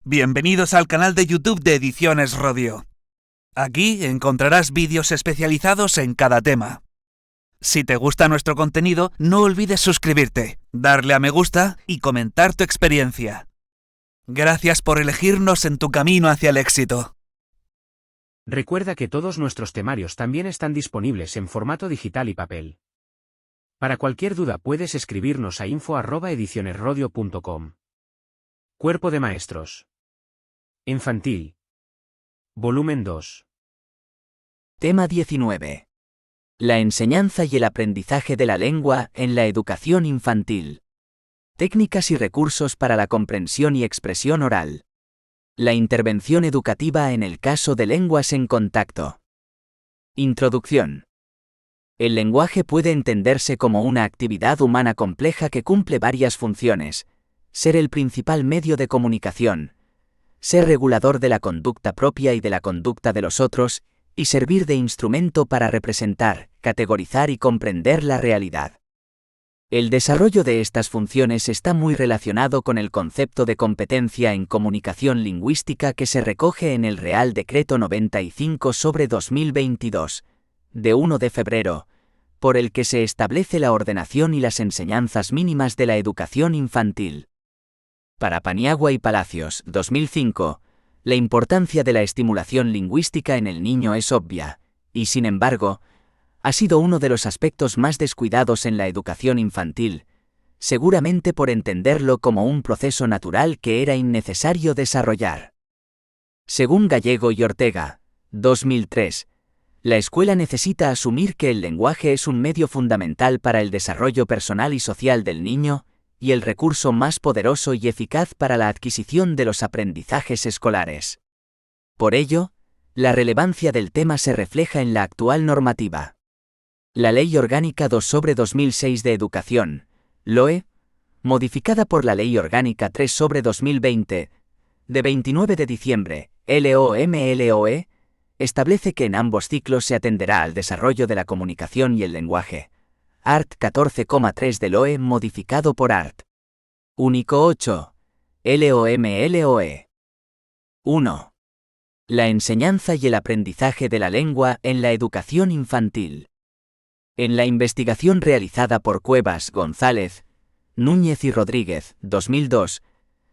Bienvenidos al canal de YouTube de Ediciones Rodio. Aquí encontrarás vídeos especializados en cada tema. Si te gusta nuestro contenido, no olvides suscribirte, darle a me gusta y comentar tu experiencia. Gracias por elegirnos en tu camino hacia el éxito. Recuerda que todos nuestros temarios también están disponibles en formato digital y papel. Para cualquier duda puedes escribirnos a info@edicionesrodio.com. Cuerpo de Maestros. Infantil. Volumen 2. Tema 19. La enseñanza y el aprendizaje de la lengua en la educación infantil. Técnicas y recursos para la comprensión y expresión oral. La intervención educativa en el caso de lenguas en contacto. Introducción. El lenguaje puede entenderse como una actividad humana compleja que cumple varias funciones: ser el principal medio de comunicación, ser regulador de la conducta propia y de la conducta de los otros, y servir de instrumento para representar, categorizar y comprender la realidad. El desarrollo de estas funciones está muy relacionado con el concepto de competencia en comunicación lingüística que se recoge en el Real Decreto 95/2022, de 1 de febrero, por el que se establece la ordenación y las enseñanzas mínimas de la educación infantil. Para Paniagua y Palacios, 2005, la importancia de la estimulación lingüística en el niño es obvia, y sin embargo, ha sido uno de los aspectos más descuidados en la educación infantil, seguramente por entenderlo como un proceso natural que era innecesario desarrollar. Según Gallego y Ortega, 2003, la escuela necesita asumir que el lenguaje es un medio fundamental para el desarrollo personal y social del niño, y el recurso más poderoso y eficaz para la adquisición de los aprendizajes escolares. Por ello, la relevancia del tema se refleja en la actual normativa. La Ley Orgánica 2/2006 de Educación, LOE, modificada por la Ley Orgánica 3/2020, de 29 de diciembre, LOMLOE, establece que en ambos ciclos se atenderá al desarrollo de la comunicación y el lenguaje. Art. 14,3 de LOE modificado por Art. Único 8. LOMLOE. 1. La enseñanza y el aprendizaje de la lengua en la educación infantil. En la investigación realizada por Cuevas, González, Núñez y Rodríguez, 2002,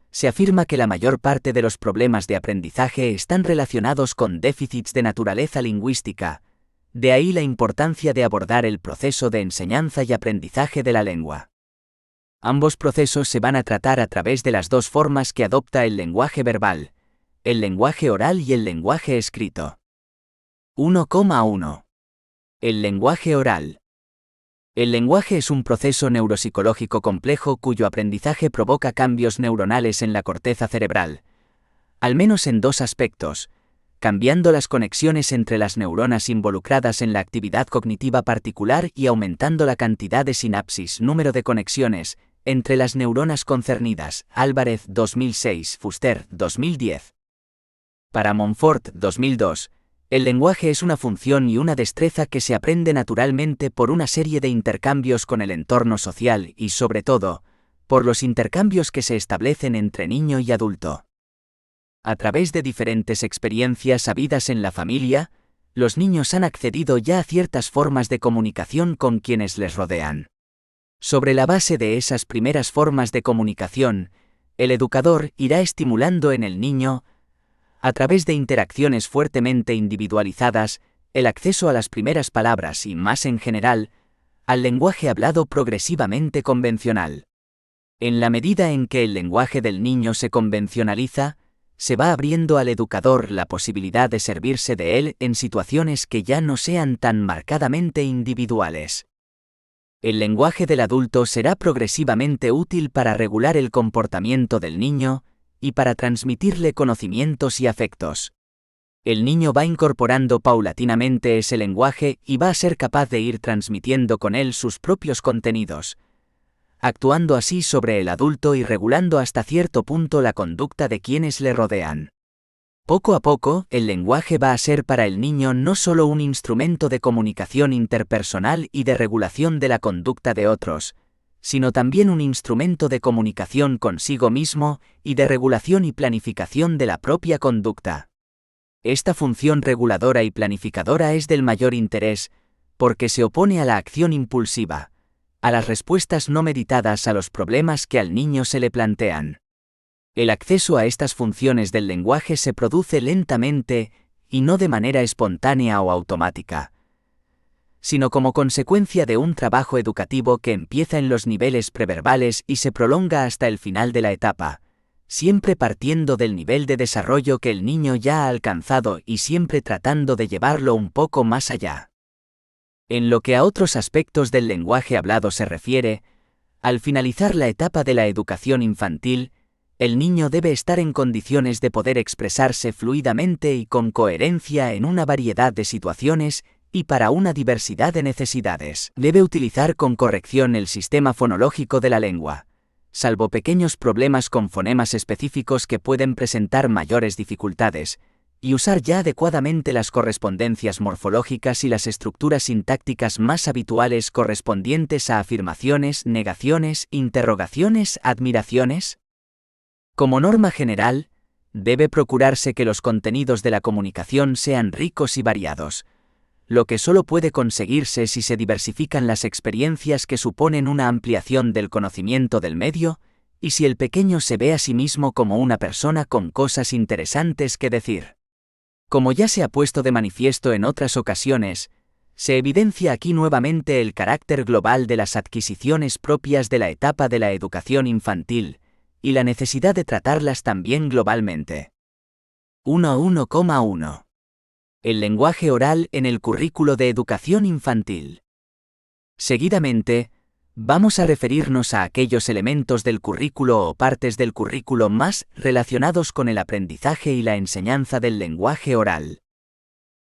se afirma que la mayor parte de los problemas de aprendizaje están relacionados con déficits de naturaleza lingüística. De ahí la importancia de abordar el proceso de enseñanza y aprendizaje de la lengua. Ambos procesos se van a tratar a través de las dos formas que adopta el lenguaje verbal, el lenguaje oral y el lenguaje escrito. 1,1. El lenguaje oral. El lenguaje es un proceso neuropsicológico complejo cuyo aprendizaje provoca cambios neuronales en la corteza cerebral, al menos en dos aspectos: cambiando las conexiones entre las neuronas involucradas en la actividad cognitiva particular y aumentando la cantidad de sinapsis, número de conexiones, entre las neuronas concernidas. Álvarez, 2006, Fuster, 2010. Para Montfort, 2002, el lenguaje es una función y una destreza que se aprende naturalmente por una serie de intercambios con el entorno social y, sobre todo, por los intercambios que se establecen entre niño y adulto. A través de diferentes experiencias habidas en la familia, los niños han accedido ya a ciertas formas de comunicación con quienes les rodean. Sobre la base de esas primeras formas de comunicación, el educador irá estimulando en el niño, a través de interacciones fuertemente individualizadas, el acceso a las primeras palabras y, más en general, al lenguaje hablado progresivamente convencional. En la medida en que el lenguaje del niño se convencionaliza, se va abriendo al educador la posibilidad de servirse de él en situaciones que ya no sean tan marcadamente individuales. El lenguaje del adulto será progresivamente útil para regular el comportamiento del niño y para transmitirle conocimientos y afectos. El niño va incorporando paulatinamente ese lenguaje y va a ser capaz de ir transmitiendo con él sus propios contenidos, actuando así sobre el adulto y regulando hasta cierto punto la conducta de quienes le rodean. Poco a poco, el lenguaje va a ser para el niño no solo un instrumento de comunicación interpersonal y de regulación de la conducta de otros, sino también un instrumento de comunicación consigo mismo y de regulación y planificación de la propia conducta. Esta función reguladora y planificadora es del mayor interés, porque se opone a la acción impulsiva, a las respuestas no meditadas a los problemas que al niño se le plantean. El acceso a estas funciones del lenguaje se produce lentamente y no de manera espontánea o automática, sino como consecuencia de un trabajo educativo que empieza en los niveles preverbales y se prolonga hasta el final de la etapa, siempre partiendo del nivel de desarrollo que el niño ya ha alcanzado y siempre tratando de llevarlo un poco más allá. En lo que a otros aspectos del lenguaje hablado se refiere, al finalizar la etapa de la educación infantil, el niño debe estar en condiciones de poder expresarse fluidamente y con coherencia en una variedad de situaciones y para una diversidad de necesidades. Debe utilizar con corrección el sistema fonológico de la lengua, salvo pequeños problemas con fonemas específicos que pueden presentar mayores dificultades, y usar ya adecuadamente las correspondencias morfológicas y las estructuras sintácticas más habituales correspondientes a afirmaciones, negaciones, interrogaciones, admiraciones. Como norma general, debe procurarse que los contenidos de la comunicación sean ricos y variados, lo que solo puede conseguirse si se diversifican las experiencias que suponen una ampliación del conocimiento del medio, y si el pequeño se ve a sí mismo como una persona con cosas interesantes que decir. Como ya se ha puesto de manifiesto en otras ocasiones, se evidencia aquí nuevamente el carácter global de las adquisiciones propias de la etapa de la educación infantil, y la necesidad de tratarlas también globalmente. 1.1.1 El lenguaje oral en el currículo de educación infantil. Seguidamente, vamos a referirnos a aquellos elementos del currículo o partes del currículo más relacionados con el aprendizaje y la enseñanza del lenguaje oral.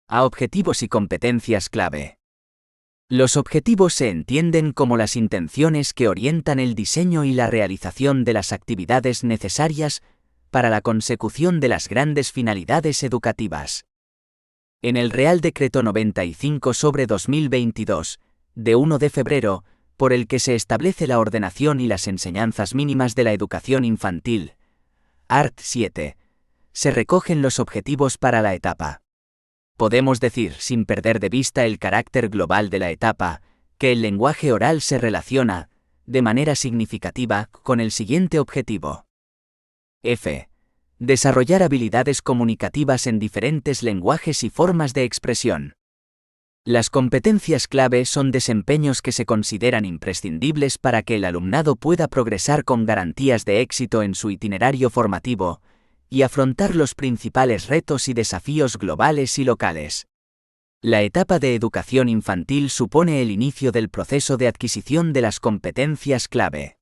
A objetivos y competencias clave. Los objetivos se entienden como las intenciones que orientan el diseño y la realización de las actividades necesarias para la consecución de las grandes finalidades educativas. En el Real Decreto 95/2022, de 1 de febrero, por el que se establece la ordenación y las enseñanzas mínimas de la educación infantil, Art. 7, se recogen los objetivos para la etapa. Podemos decir, sin perder de vista el carácter global de la etapa, que el lenguaje oral se relaciona, de manera significativa, con el siguiente objetivo. F. Desarrollar habilidades comunicativas en diferentes lenguajes y formas de expresión. Las competencias clave son desempeños que se consideran imprescindibles para que el alumnado pueda progresar con garantías de éxito en su itinerario formativo, y afrontar los principales retos y desafíos globales y locales. La etapa de educación infantil supone el inicio del proceso de adquisición de las competencias clave.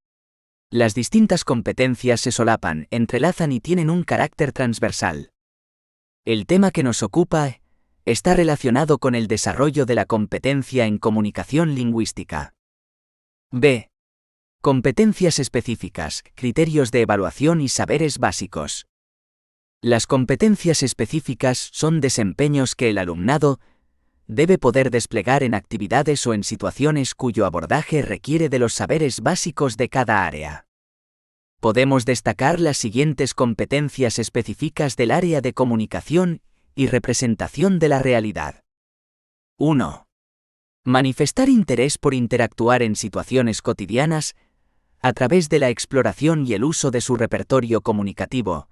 Las distintas competencias se solapan, entrelazan y tienen un carácter transversal. El tema que nos ocupa está relacionado con el desarrollo de la competencia en comunicación lingüística. B. Competencias específicas, criterios de evaluación y saberes básicos. Las competencias específicas son desempeños que el alumnado debe poder desplegar en actividades o en situaciones cuyo abordaje requiere de los saberes básicos de cada área. Podemos destacar las siguientes competencias específicas del área de comunicación y representación de la realidad. 1. Manifestar interés por interactuar en situaciones cotidianas a través de la exploración y el uso de su repertorio comunicativo,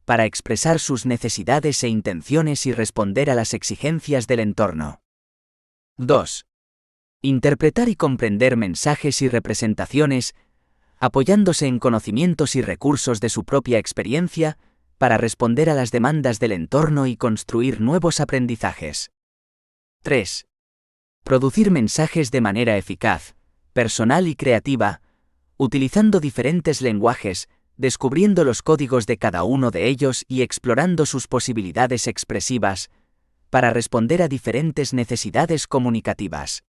para expresar sus necesidades e intenciones y responder a las exigencias del entorno. 2. Interpretar y comprender mensajes y representaciones, apoyándose en conocimientos y recursos de su propia experiencia, para responder a las demandas del entorno y construir nuevos aprendizajes. 3. Producir mensajes de manera eficaz, personal y creativa, utilizando diferentes lenguajes, descubriendo los códigos de cada uno de ellos y explorando sus posibilidades expresivas, para responder a diferentes necesidades comunicativas.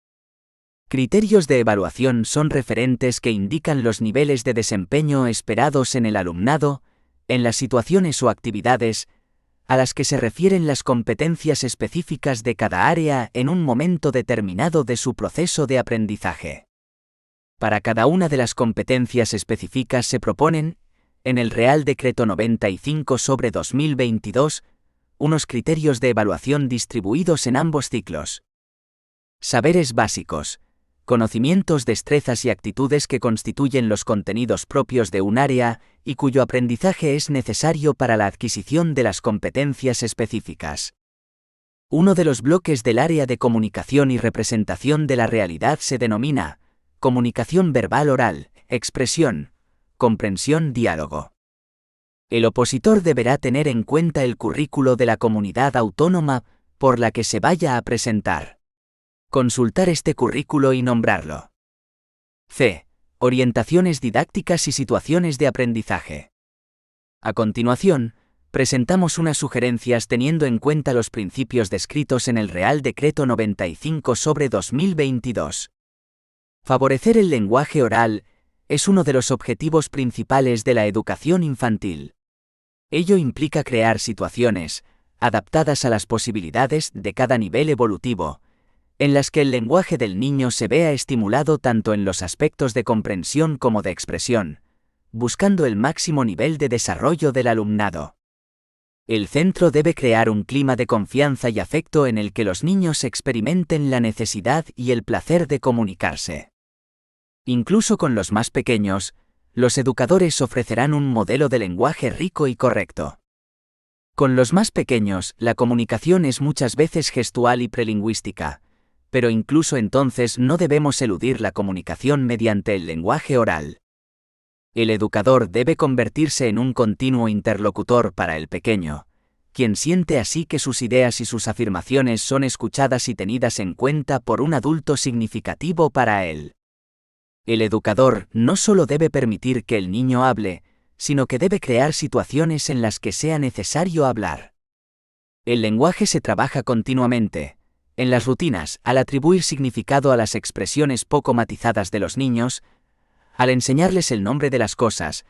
Criterios de evaluación son referentes que indican los niveles de desempeño esperados en el alumnado, en las situaciones o actividades, a las que se refieren las competencias específicas de cada área en un momento determinado de su proceso de aprendizaje. Para cada una de las competencias específicas se proponen, en el Real Decreto 95/2022, unos criterios de evaluación distribuidos en ambos ciclos. Saberes básicos, conocimientos, destrezas y actitudes que constituyen los contenidos propios de un área y cuyo aprendizaje es necesario para la adquisición de las competencias específicas. Uno de los bloques del área de comunicación y representación de la realidad se denomina comunicación verbal oral, expresión, comprensión, diálogo. El opositor deberá tener en cuenta el currículo de la comunidad autónoma por la que se vaya a presentar. Consultar este currículo y nombrarlo. C. Orientaciones didácticas y situaciones de aprendizaje. A continuación, presentamos unas sugerencias teniendo en cuenta los principios descritos en el Real Decreto 95/2022. Favorecer el lenguaje oral es uno de los objetivos principales de la educación infantil. Ello implica crear situaciones, adaptadas a las posibilidades de cada nivel evolutivo, en las que el lenguaje del niño se vea estimulado tanto en los aspectos de comprensión como de expresión, buscando el máximo nivel de desarrollo del alumnado. El centro debe crear un clima de confianza y afecto en el que los niños experimenten la necesidad y el placer de comunicarse. Incluso con los más pequeños, los educadores ofrecerán un modelo de lenguaje rico y correcto. Con los más pequeños, la comunicación es muchas veces gestual y prelingüística, pero incluso entonces no debemos eludir la comunicación mediante el lenguaje oral. El educador debe convertirse en un continuo interlocutor para el pequeño, quien siente así que sus ideas y sus afirmaciones son escuchadas y tenidas en cuenta por un adulto significativo para él. El educador no solo debe permitir que el niño hable, sino que debe crear situaciones en las que sea necesario hablar. El lenguaje se trabaja continuamente, en las rutinas, al atribuir significado a las expresiones poco matizadas de los niños, al enseñarles el nombre de las cosas,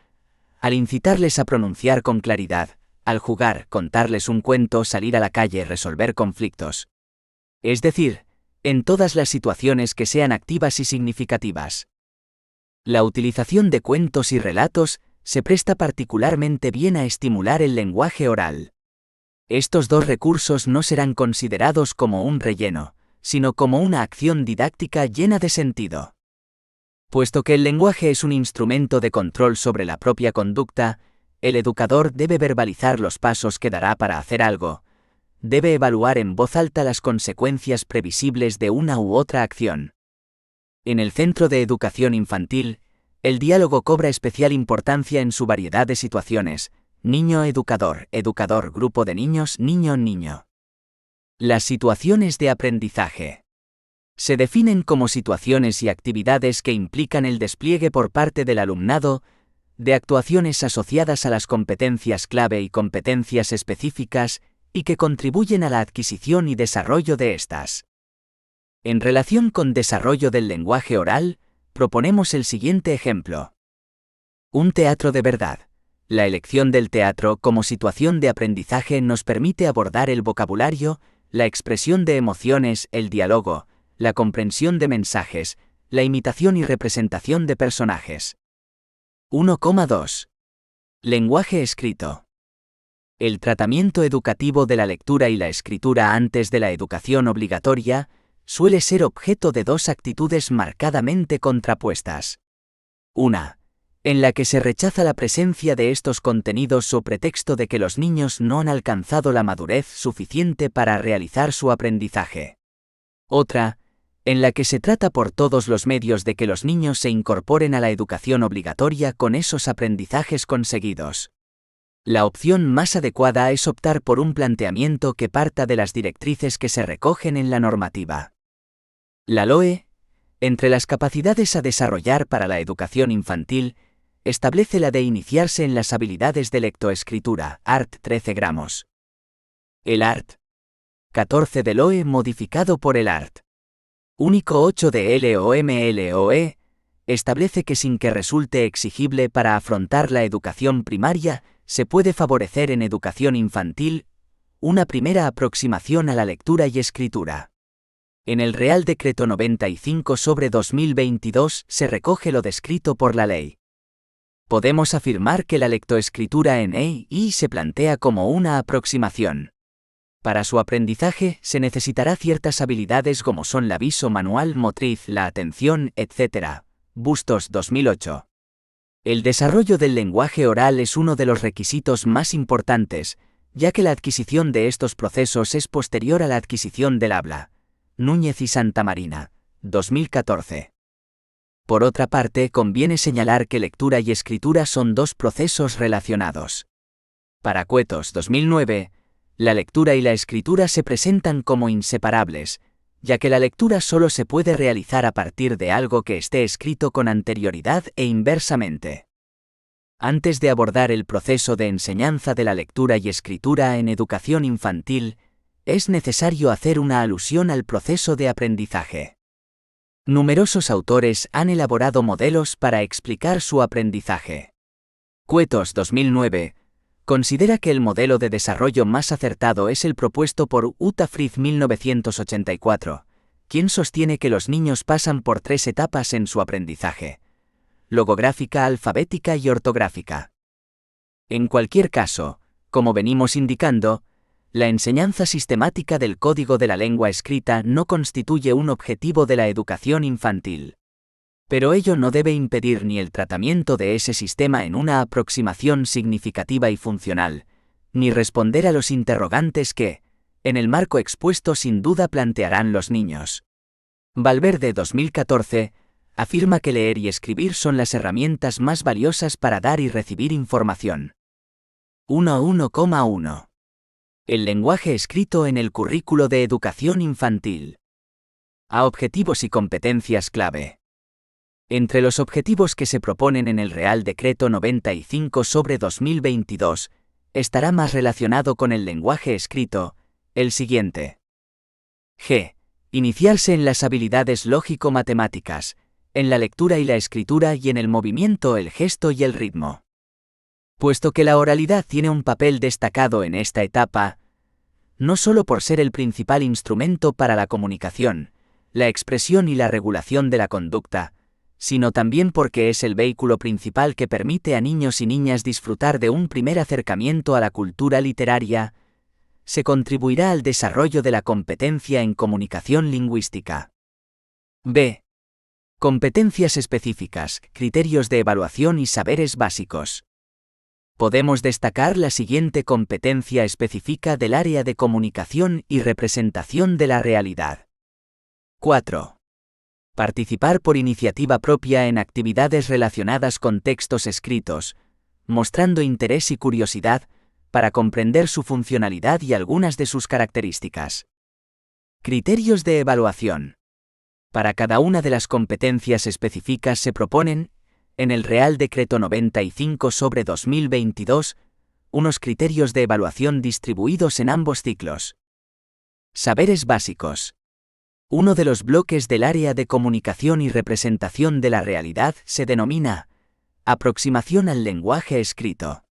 al incitarles a pronunciar con claridad, al jugar, contarles un cuento, salir a la calle, resolver conflictos. Es decir, en todas las situaciones que sean activas y significativas. La utilización de cuentos y relatos se presta particularmente bien a estimular el lenguaje oral. Estos dos recursos no serán considerados como un relleno, sino como una acción didáctica llena de sentido. Puesto que el lenguaje es un instrumento de control sobre la propia conducta, el educador debe verbalizar los pasos que dará para hacer algo, debe evaluar en voz alta las consecuencias previsibles de una u otra acción. En el Centro de Educación Infantil, el diálogo cobra especial importancia en su variedad de situaciones: niño-educador, educador-grupo de niños, niño-niño. Las situaciones de aprendizaje se definen como situaciones y actividades que implican el despliegue por parte del alumnado de actuaciones asociadas a las competencias clave y competencias específicas y que contribuyen a la adquisición y desarrollo de estas. En relación con desarrollo del lenguaje oral, proponemos el siguiente ejemplo. Un teatro de verdad. La elección del teatro como situación de aprendizaje nos permite abordar el vocabulario, la expresión de emociones, el diálogo, la comprensión de mensajes, la imitación y representación de personajes. 1,2. Lenguaje escrito. El tratamiento educativo de la lectura y la escritura antes de la educación obligatoria suele ser objeto de dos actitudes marcadamente contrapuestas. Una, en la que se rechaza la presencia de estos contenidos so pretexto de que los niños no han alcanzado la madurez suficiente para realizar su aprendizaje. Otra, en la que se trata por todos los medios de que los niños se incorporen a la educación obligatoria con esos aprendizajes conseguidos. La opción más adecuada es optar por un planteamiento que parta de las directrices que se recogen en la normativa. La LOE, entre las capacidades a desarrollar para la educación infantil, establece la de iniciarse en las habilidades de lectoescritura, ART 13 gramos. El ART 14 de LOE modificado por el ART único 8 de LOMLOE, establece que sin que resulte exigible para afrontar la educación primaria, se puede favorecer en educación infantil una primera aproximación a la lectura y escritura. En el Real Decreto 95/2022 se recoge lo descrito por la ley. Podemos afirmar que la lectoescritura en EI se plantea como una aproximación. Para su aprendizaje se necesitará ciertas habilidades como son la viso-manual motriz, la atención, etc. Bustos 2008. El desarrollo del lenguaje oral es uno de los requisitos más importantes, ya que la adquisición de estos procesos es posterior a la adquisición del habla. Núñez y Santamarina, 2014. Por otra parte, conviene señalar que lectura y escritura son dos procesos relacionados. Para Cuetos, 2009, la lectura y la escritura se presentan como inseparables, ya que la lectura solo se puede realizar a partir de algo que esté escrito con anterioridad e inversamente. Antes de abordar el proceso de enseñanza de la lectura y escritura en educación infantil, es necesario hacer una alusión al proceso de aprendizaje. Numerosos autores han elaborado modelos para explicar su aprendizaje. Cuetos 2009 considera que el modelo de desarrollo más acertado es el propuesto por Uta Frith 1984, quien sostiene que los niños pasan por 3 etapas en su aprendizaje: logográfica, alfabética y ortográfica. En cualquier caso, como venimos indicando, la enseñanza sistemática del código de la lengua escrita no constituye un objetivo de la educación infantil. Pero ello no debe impedir ni el tratamiento de ese sistema en una aproximación significativa y funcional, ni responder a los interrogantes que, en el marco expuesto, sin duda plantearán los niños. Valverde 2014 afirma que leer y escribir son las herramientas más valiosas para dar y recibir información. 1.1.1 El lenguaje escrito en el currículo de educación infantil. A objetivos y competencias clave. Entre los objetivos que se proponen en el Real Decreto 95/2022, estará más relacionado con el lenguaje escrito, el siguiente. G. Iniciarse en las habilidades lógico-matemáticas, en la lectura y la escritura y en el movimiento, el gesto y el ritmo. Puesto que la oralidad tiene un papel destacado en esta etapa, no solo por ser el principal instrumento para la comunicación, la expresión y la regulación de la conducta, sino también porque es el vehículo principal que permite a niños y niñas disfrutar de un primer acercamiento a la cultura literaria, se contribuirá al desarrollo de la competencia en comunicación lingüística. B. Competencias específicas, criterios de evaluación y saberes básicos. Podemos destacar la siguiente competencia específica del área de comunicación y representación de la realidad. 4. Participar por iniciativa propia en actividades relacionadas con textos escritos, mostrando interés y curiosidad para comprender su funcionalidad y algunas de sus características. Criterios de evaluación. Para cada una de las competencias específicas se proponen, en el Real Decreto 95/2022, unos criterios de evaluación distribuidos en ambos ciclos. Saberes básicos. Uno de los bloques del área de comunicación y representación de la realidad se denomina aproximación al lenguaje escrito.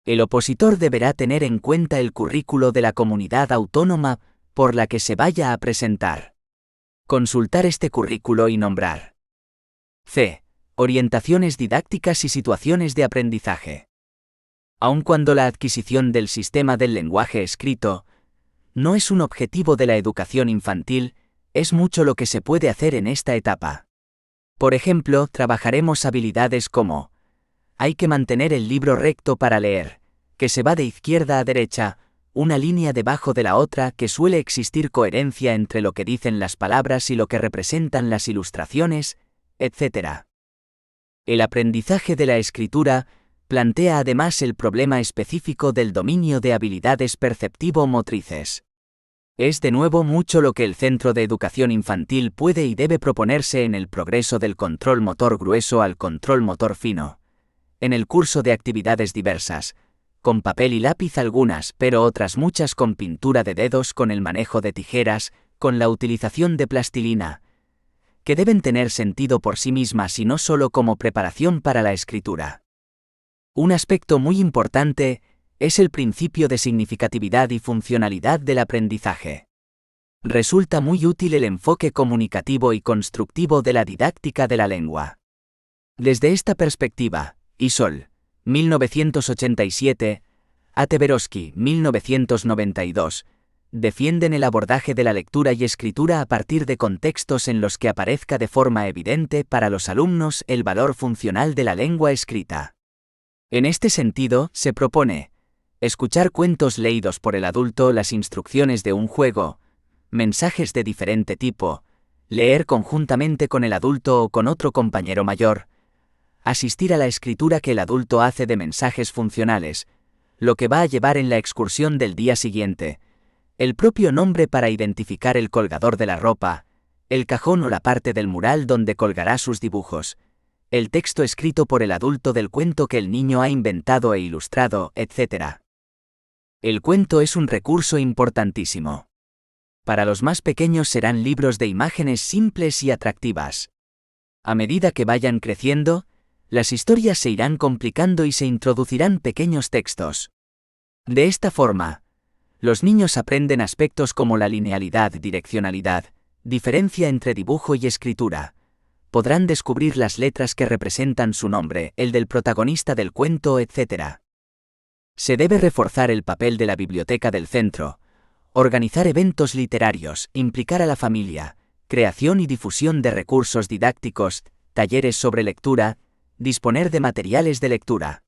El opositor deberá tener en cuenta el currículo de la comunidad autónoma por la que se vaya a presentar. Consultar este currículo y nombrar. C. Orientaciones didácticas y situaciones de aprendizaje. Aun cuando la adquisición del sistema del lenguaje escrito no es un objetivo de la educación infantil, es mucho lo que se puede hacer en esta etapa. Por ejemplo, trabajaremos habilidades como: hay que mantener el libro recto para leer, que se va de izquierda a derecha, una línea debajo de la otra, que suele existir coherencia entre lo que dicen las palabras y lo que representan las ilustraciones, etc. El aprendizaje de la escritura plantea además el problema específico del dominio de habilidades perceptivo-motrices. Es de nuevo mucho lo que el Centro de Educación Infantil puede y debe proponerse en el progreso del control motor grueso al control motor fino. En el curso de actividades diversas, con papel y lápiz algunas, pero otras muchas con pintura de dedos, con el manejo de tijeras, con la utilización de plastilina, que deben tener sentido por sí mismas y no solo como preparación para la escritura. Un aspecto muy importante es el principio de significatividad y funcionalidad del aprendizaje. Resulta muy útil el enfoque comunicativo y constructivo de la didáctica de la lengua. Desde esta perspectiva, Isol, 1987, Ateberovsky, 1992, defienden el abordaje de la lectura y escritura a partir de contextos en los que aparezca de forma evidente para los alumnos el valor funcional de la lengua escrita. En este sentido, se propone escuchar cuentos leídos por el adulto, las instrucciones de un juego, mensajes de diferente tipo, leer conjuntamente con el adulto o con otro compañero mayor, asistir a la escritura que el adulto hace de mensajes funcionales, lo que va a llevar en la excursión del día siguiente, el propio nombre para identificar el colgador de la ropa, el cajón o la parte del mural donde colgará sus dibujos, el texto escrito por el adulto del cuento que el niño ha inventado e ilustrado, etc. El cuento es un recurso importantísimo. Para los más pequeños serán libros de imágenes simples y atractivas. A medida que vayan creciendo, las historias se irán complicando y se introducirán pequeños textos. De esta forma, los niños aprenden aspectos como la linealidad, direccionalidad, diferencia entre dibujo y escritura. Podrán descubrir las letras que representan su nombre, el del protagonista del cuento, etc. Se debe reforzar el papel de la biblioteca del centro, organizar eventos literarios, implicar a la familia, creación y difusión de recursos didácticos, talleres sobre lectura, disponer de materiales de lectura.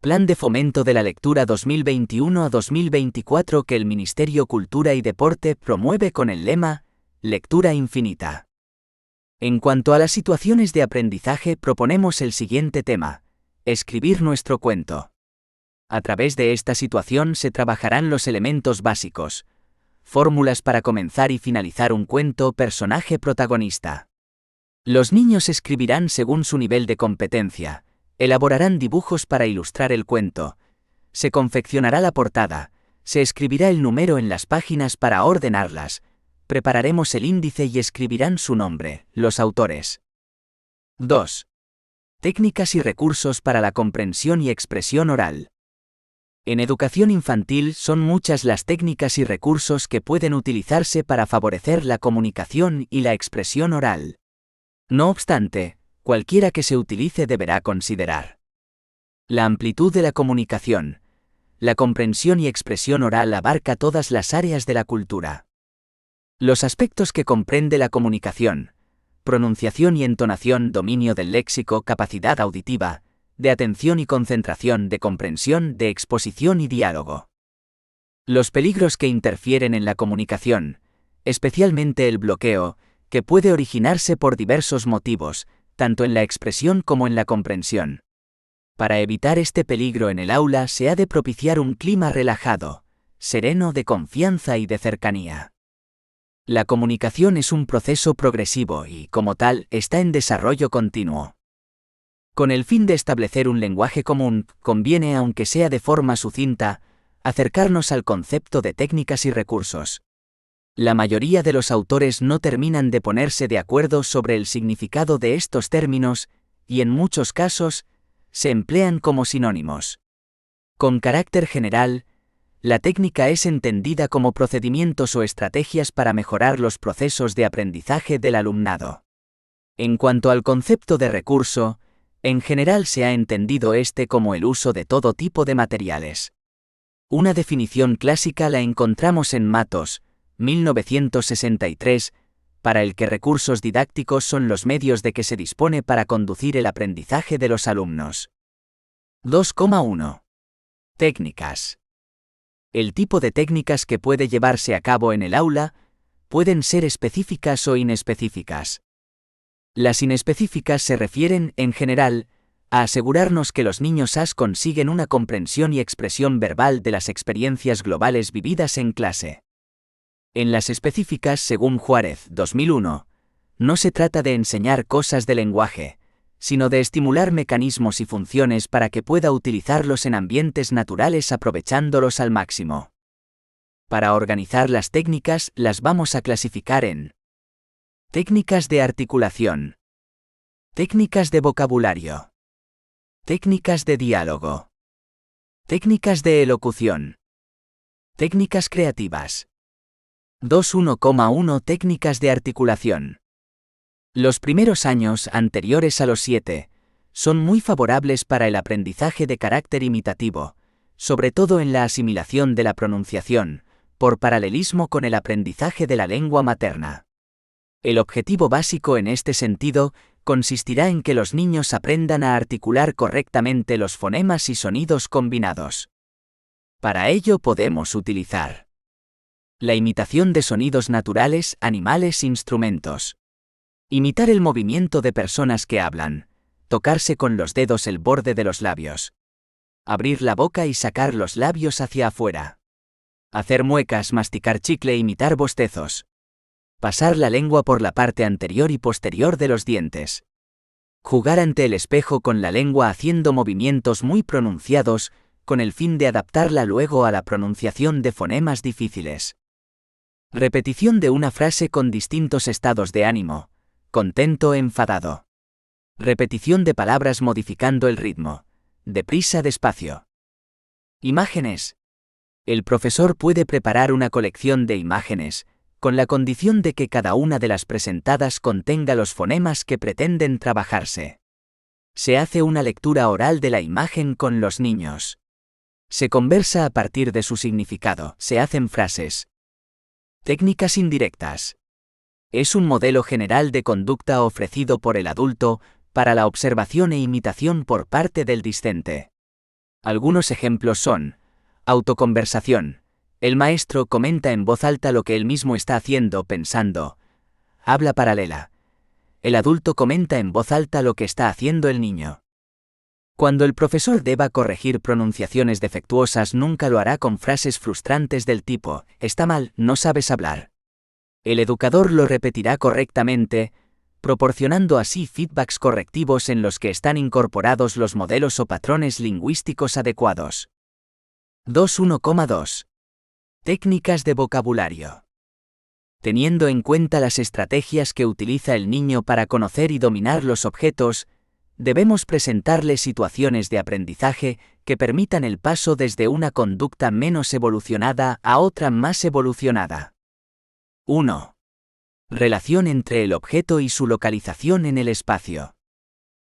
Plan de fomento de la lectura 2021 a 2024 que el Ministerio Cultura y Deporte promueve con el lema Lectura Infinita. En cuanto a las situaciones de aprendizaje, proponemos el siguiente tema: escribir nuestro cuento. A través de esta situación se trabajarán los elementos básicos, fórmulas para comenzar y finalizar un cuento, personaje protagonista. Los niños escribirán según su nivel de competencia, elaborarán dibujos para ilustrar el cuento, se confeccionará la portada, se escribirá el número en las páginas para ordenarlas, prepararemos el índice y escribirán su nombre, los autores. 2. Técnicas y recursos para la comprensión y expresión oral. En educación infantil son muchas las técnicas y recursos que pueden utilizarse para favorecer la comunicación y la expresión oral. No obstante, cualquiera que se utilice deberá considerar la amplitud de la comunicación. La comprensión y expresión oral abarca todas las áreas de la cultura. Los aspectos que comprende la comunicación: pronunciación y entonación, dominio del léxico, capacidad auditiva, de atención y concentración, de comprensión, de exposición y diálogo. Los peligros que interfieren en la comunicación, especialmente el bloqueo, que puede originarse por diversos motivos, tanto en la expresión como en la comprensión. Para evitar este peligro en el aula se ha de propiciar un clima relajado, sereno, de confianza y de cercanía. La comunicación es un proceso progresivo y, como tal, está en desarrollo continuo. Con el fin de establecer un lenguaje común, conviene, aunque sea de forma sucinta, acercarnos al concepto de técnicas y recursos. La mayoría de los autores no terminan de ponerse de acuerdo sobre el significado de estos términos, y en muchos casos, se emplean como sinónimos. Con carácter general, la técnica es entendida como procedimientos o estrategias para mejorar los procesos de aprendizaje del alumnado. En cuanto al concepto de recurso, en general se ha entendido este como el uso de todo tipo de materiales. Una definición clásica la encontramos en Matos, 1963, para el que recursos didácticos son los medios de que se dispone para conducir el aprendizaje de los alumnos. 2,1. Técnicas. El tipo de técnicas que puede llevarse a cabo en el aula pueden ser específicas o inespecíficas. Las inespecíficas se refieren, en general, a asegurarnos que los niños consiguen una comprensión y expresión verbal de las experiencias globales vividas en clase. En las específicas, según Juárez, 2001, no se trata de enseñar cosas de lenguaje, sino de estimular mecanismos y funciones para que pueda utilizarlos en ambientes naturales aprovechándolos al máximo. Para organizar las técnicas, las vamos a clasificar en técnicas de articulación, técnicas de vocabulario, técnicas de diálogo, técnicas de elocución, técnicas creativas, 2.1.1 Técnicas de articulación. Los primeros años, anteriores a los 7, son muy favorables para el aprendizaje de carácter imitativo, sobre todo en la asimilación de la pronunciación, por paralelismo con el aprendizaje de la lengua materna. El objetivo básico en este sentido consistirá en que los niños aprendan a articular correctamente los fonemas y sonidos combinados. Para ello podemos utilizar la imitación de sonidos naturales, animales, instrumentos. Imitar el movimiento de personas que hablan. Tocarse con los dedos el borde de los labios. Abrir la boca y sacar los labios hacia afuera. Hacer muecas, masticar chicle, imitar bostezos. Pasar la lengua por la parte anterior y posterior de los dientes. Jugar ante el espejo con la lengua haciendo movimientos muy pronunciados, con el fin de adaptarla luego a la pronunciación de fonemas difíciles. Repetición de una frase con distintos estados de ánimo. Contento, enfadado. Repetición de palabras modificando el ritmo. Deprisa, despacio. Imágenes. El profesor puede preparar una colección de imágenes, con la condición de que cada una de las presentadas contenga los fonemas que pretenden trabajarse. Se hace una lectura oral de la imagen con los niños. Se conversa a partir de su significado, se hacen frases. Técnicas indirectas. Es un modelo general de conducta ofrecido por el adulto para la observación e imitación por parte del discente. Algunos ejemplos son: autoconversación. El maestro comenta en voz alta lo que él mismo está haciendo, pensando. Habla paralela. El adulto comenta en voz alta lo que está haciendo el niño. Cuando el profesor deba corregir pronunciaciones defectuosas, nunca lo hará con frases frustrantes del tipo: está mal, no sabes hablar. El educador lo repetirá correctamente, proporcionando así feedbacks correctivos en los que están incorporados los modelos o patrones lingüísticos adecuados. 2.1.2 Técnicas de vocabulario. Teniendo en cuenta las estrategias que utiliza el niño para conocer y dominar los objetos, debemos presentarle situaciones de aprendizaje que permitan el paso desde una conducta menos evolucionada a otra más evolucionada. 1. Relación entre el objeto y su localización en el espacio.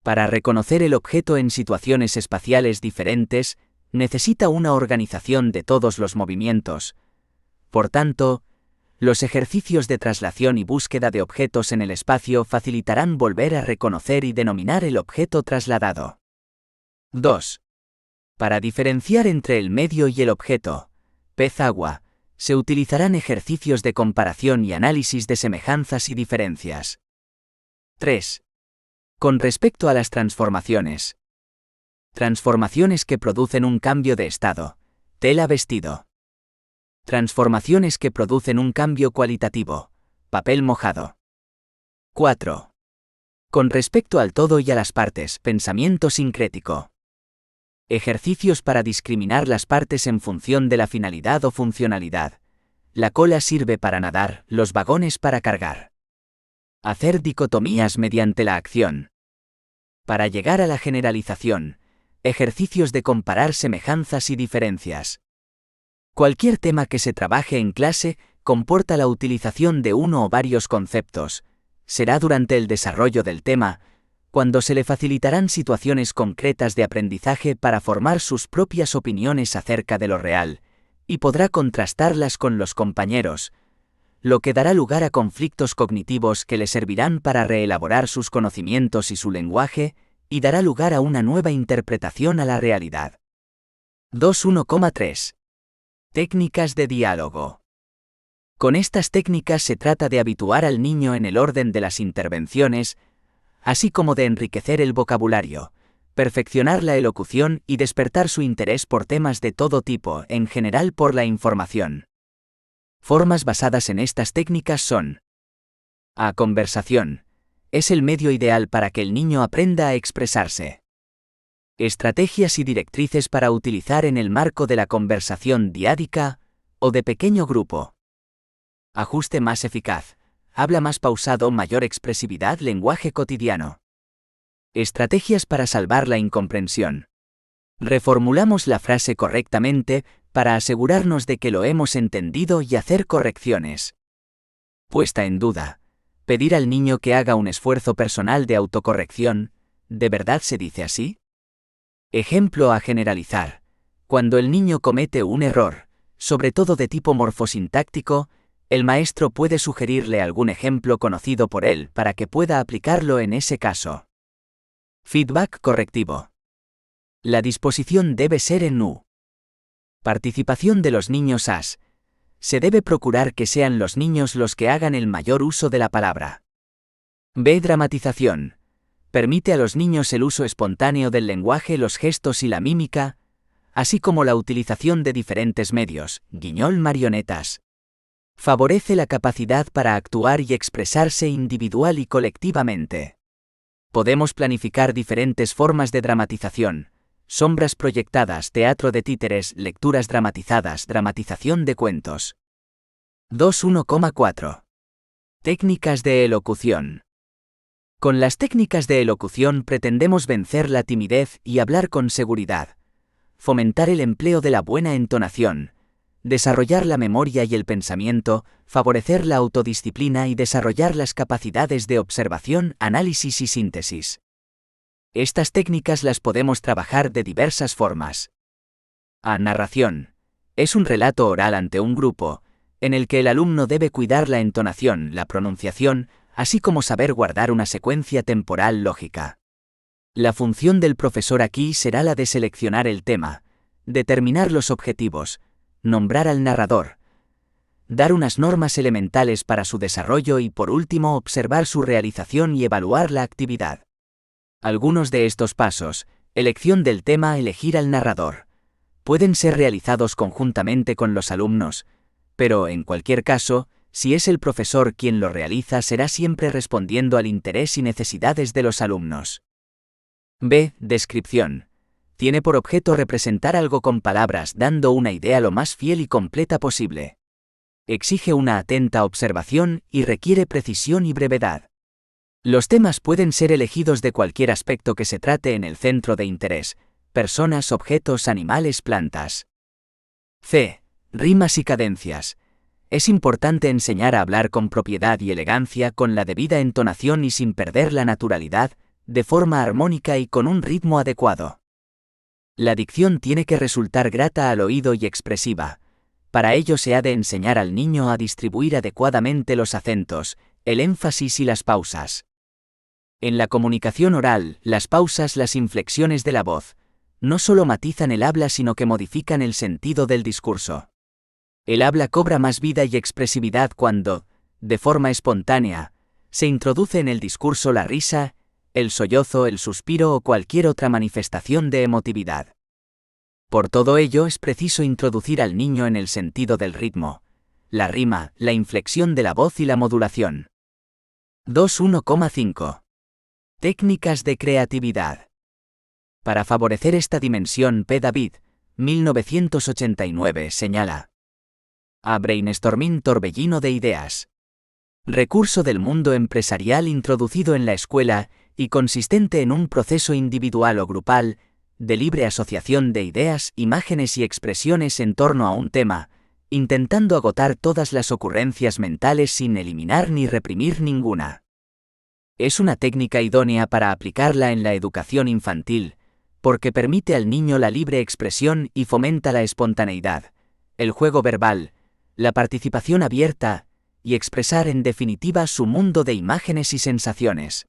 Para reconocer el objeto en situaciones espaciales diferentes, necesita una organización de todos los movimientos. Por tanto, los ejercicios de traslación y búsqueda de objetos en el espacio facilitarán volver a reconocer y denominar el objeto trasladado. 2. Para diferenciar entre el medio y el objeto, pez-agua, se utilizarán ejercicios de comparación y análisis de semejanzas y diferencias. 3. Con respecto a las transformaciones. Transformaciones que producen un cambio de estado. Tela-vestido. Transformaciones que producen un cambio cualitativo. Papel mojado. 4. Con respecto al todo y a las partes. Pensamiento sincrético. Ejercicios para discriminar las partes en función de la finalidad o funcionalidad. La cola sirve para nadar, los vagones para cargar. Hacer dicotomías mediante la acción. Para llegar a la generalización, ejercicios de comparar semejanzas y diferencias. Cualquier tema que se trabaje en clase comporta la utilización de uno o varios conceptos. Será durante el desarrollo del tema cuando se le facilitarán situaciones concretas de aprendizaje para formar sus propias opiniones acerca de lo real, y podrá contrastarlas con los compañeros, lo que dará lugar a conflictos cognitivos que le servirán para reelaborar sus conocimientos y su lenguaje, y dará lugar a una nueva interpretación a la realidad. 2.1.3 Técnicas de diálogo. Con estas técnicas se trata de habituar al niño en el orden de las intervenciones, así como de enriquecer el vocabulario, perfeccionar la elocución y despertar su interés por temas de todo tipo, en general por la información. Formas basadas en estas técnicas son: A. Conversación. Es el medio ideal para que el niño aprenda a expresarse. Estrategias y directrices para utilizar en el marco de la conversación diádica o de pequeño grupo. Ajuste más eficaz. Habla más pausado, mayor expresividad, lenguaje cotidiano. Estrategias para salvar la incomprensión. Reformulamos la frase correctamente para asegurarnos de que lo hemos entendido y hacer correcciones. Puesta en duda. Pedir al niño que haga un esfuerzo personal de autocorrección, ¿de verdad se dice así? Ejemplo a generalizar. Cuando el niño comete un error, sobre todo de tipo morfosintáctico, el maestro puede sugerirle algún ejemplo conocido por él para que pueda aplicarlo en ese caso. Feedback correctivo. La disposición debe ser en U. Participación de los niños AS. Se debe procurar que sean los niños los que hagan el mayor uso de la palabra. B. Dramatización. Permite a los niños el uso espontáneo del lenguaje, los gestos y la mímica, así como la utilización de diferentes medios, guiñol, marionetas. Favorece la capacidad para actuar y expresarse individual y colectivamente. Podemos planificar diferentes formas de dramatización: sombras proyectadas, teatro de títeres, lecturas dramatizadas, dramatización de cuentos. 2.1,4. Técnicas de elocución. Con las técnicas de elocución pretendemos vencer la timidez y hablar con seguridad, fomentar el empleo de la buena entonación, desarrollar la memoria y el pensamiento, favorecer la autodisciplina y desarrollar las capacidades de observación, análisis y síntesis. Estas técnicas las podemos trabajar de diversas formas. A. Narración. Es un relato oral ante un grupo, en el que el alumno debe cuidar la entonación, la pronunciación, así como saber guardar una secuencia temporal lógica. La función del profesor aquí será la de seleccionar el tema, determinar los objetivos, nombrar al narrador, dar unas normas elementales para su desarrollo y, por último, observar su realización y evaluar la actividad. Algunos de estos pasos: elección del tema, elegir al narrador, pueden ser realizados conjuntamente con los alumnos, pero, en cualquier caso, si es el profesor quien lo realiza, será siempre respondiendo al interés y necesidades de los alumnos. B. Descripción. Tiene por objeto representar algo con palabras, dando una idea lo más fiel y completa posible. Exige una atenta observación y requiere precisión y brevedad. Los temas pueden ser elegidos de cualquier aspecto que se trate en el centro de interés: personas, objetos, animales, plantas. C. Rimas y cadencias. Es importante enseñar a hablar con propiedad y elegancia, con la debida entonación y sin perder la naturalidad, de forma armónica y con un ritmo adecuado. La dicción tiene que resultar grata al oído y expresiva. Para ello se ha de enseñar al niño a distribuir adecuadamente los acentos, el énfasis y las pausas. En la comunicación oral, las pausas, las inflexiones de la voz, no solo matizan el habla sino que modifican el sentido del discurso. El habla cobra más vida y expresividad cuando, de forma espontánea, se introduce en el discurso la risa, el sollozo, el suspiro o cualquier otra manifestación de emotividad. Por todo ello es preciso introducir al niño en el sentido del ritmo, la rima, la inflexión de la voz y la modulación. 2.1,5. Técnicas de creatividad. Para favorecer esta dimensión, P. David, 1989, señala: A. Brainstorming, torbellino de ideas. Recurso del mundo empresarial introducido en la escuela y consistente en un proceso individual o grupal, de libre asociación de ideas, imágenes y expresiones en torno a un tema, intentando agotar todas las ocurrencias mentales sin eliminar ni reprimir ninguna. Es una técnica idónea para aplicarla en la educación infantil, porque permite al niño la libre expresión y fomenta la espontaneidad, el juego verbal, la participación abierta, y expresar en definitiva su mundo de imágenes y sensaciones.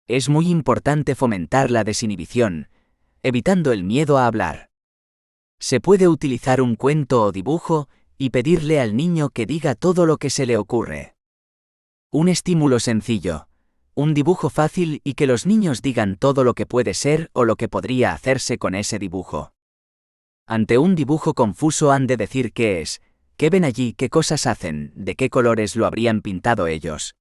Es muy importante fomentar la desinhibición, evitando el miedo a hablar. Se puede utilizar un cuento o dibujo y pedirle al niño que diga todo lo que se le ocurre. Un estímulo sencillo, un dibujo fácil y que los niños digan todo lo que puede ser o lo que podría hacerse con ese dibujo. Ante un dibujo confuso han de decir qué es, qué ven allí, qué cosas hacen, de qué colores lo habrían pintado ellos.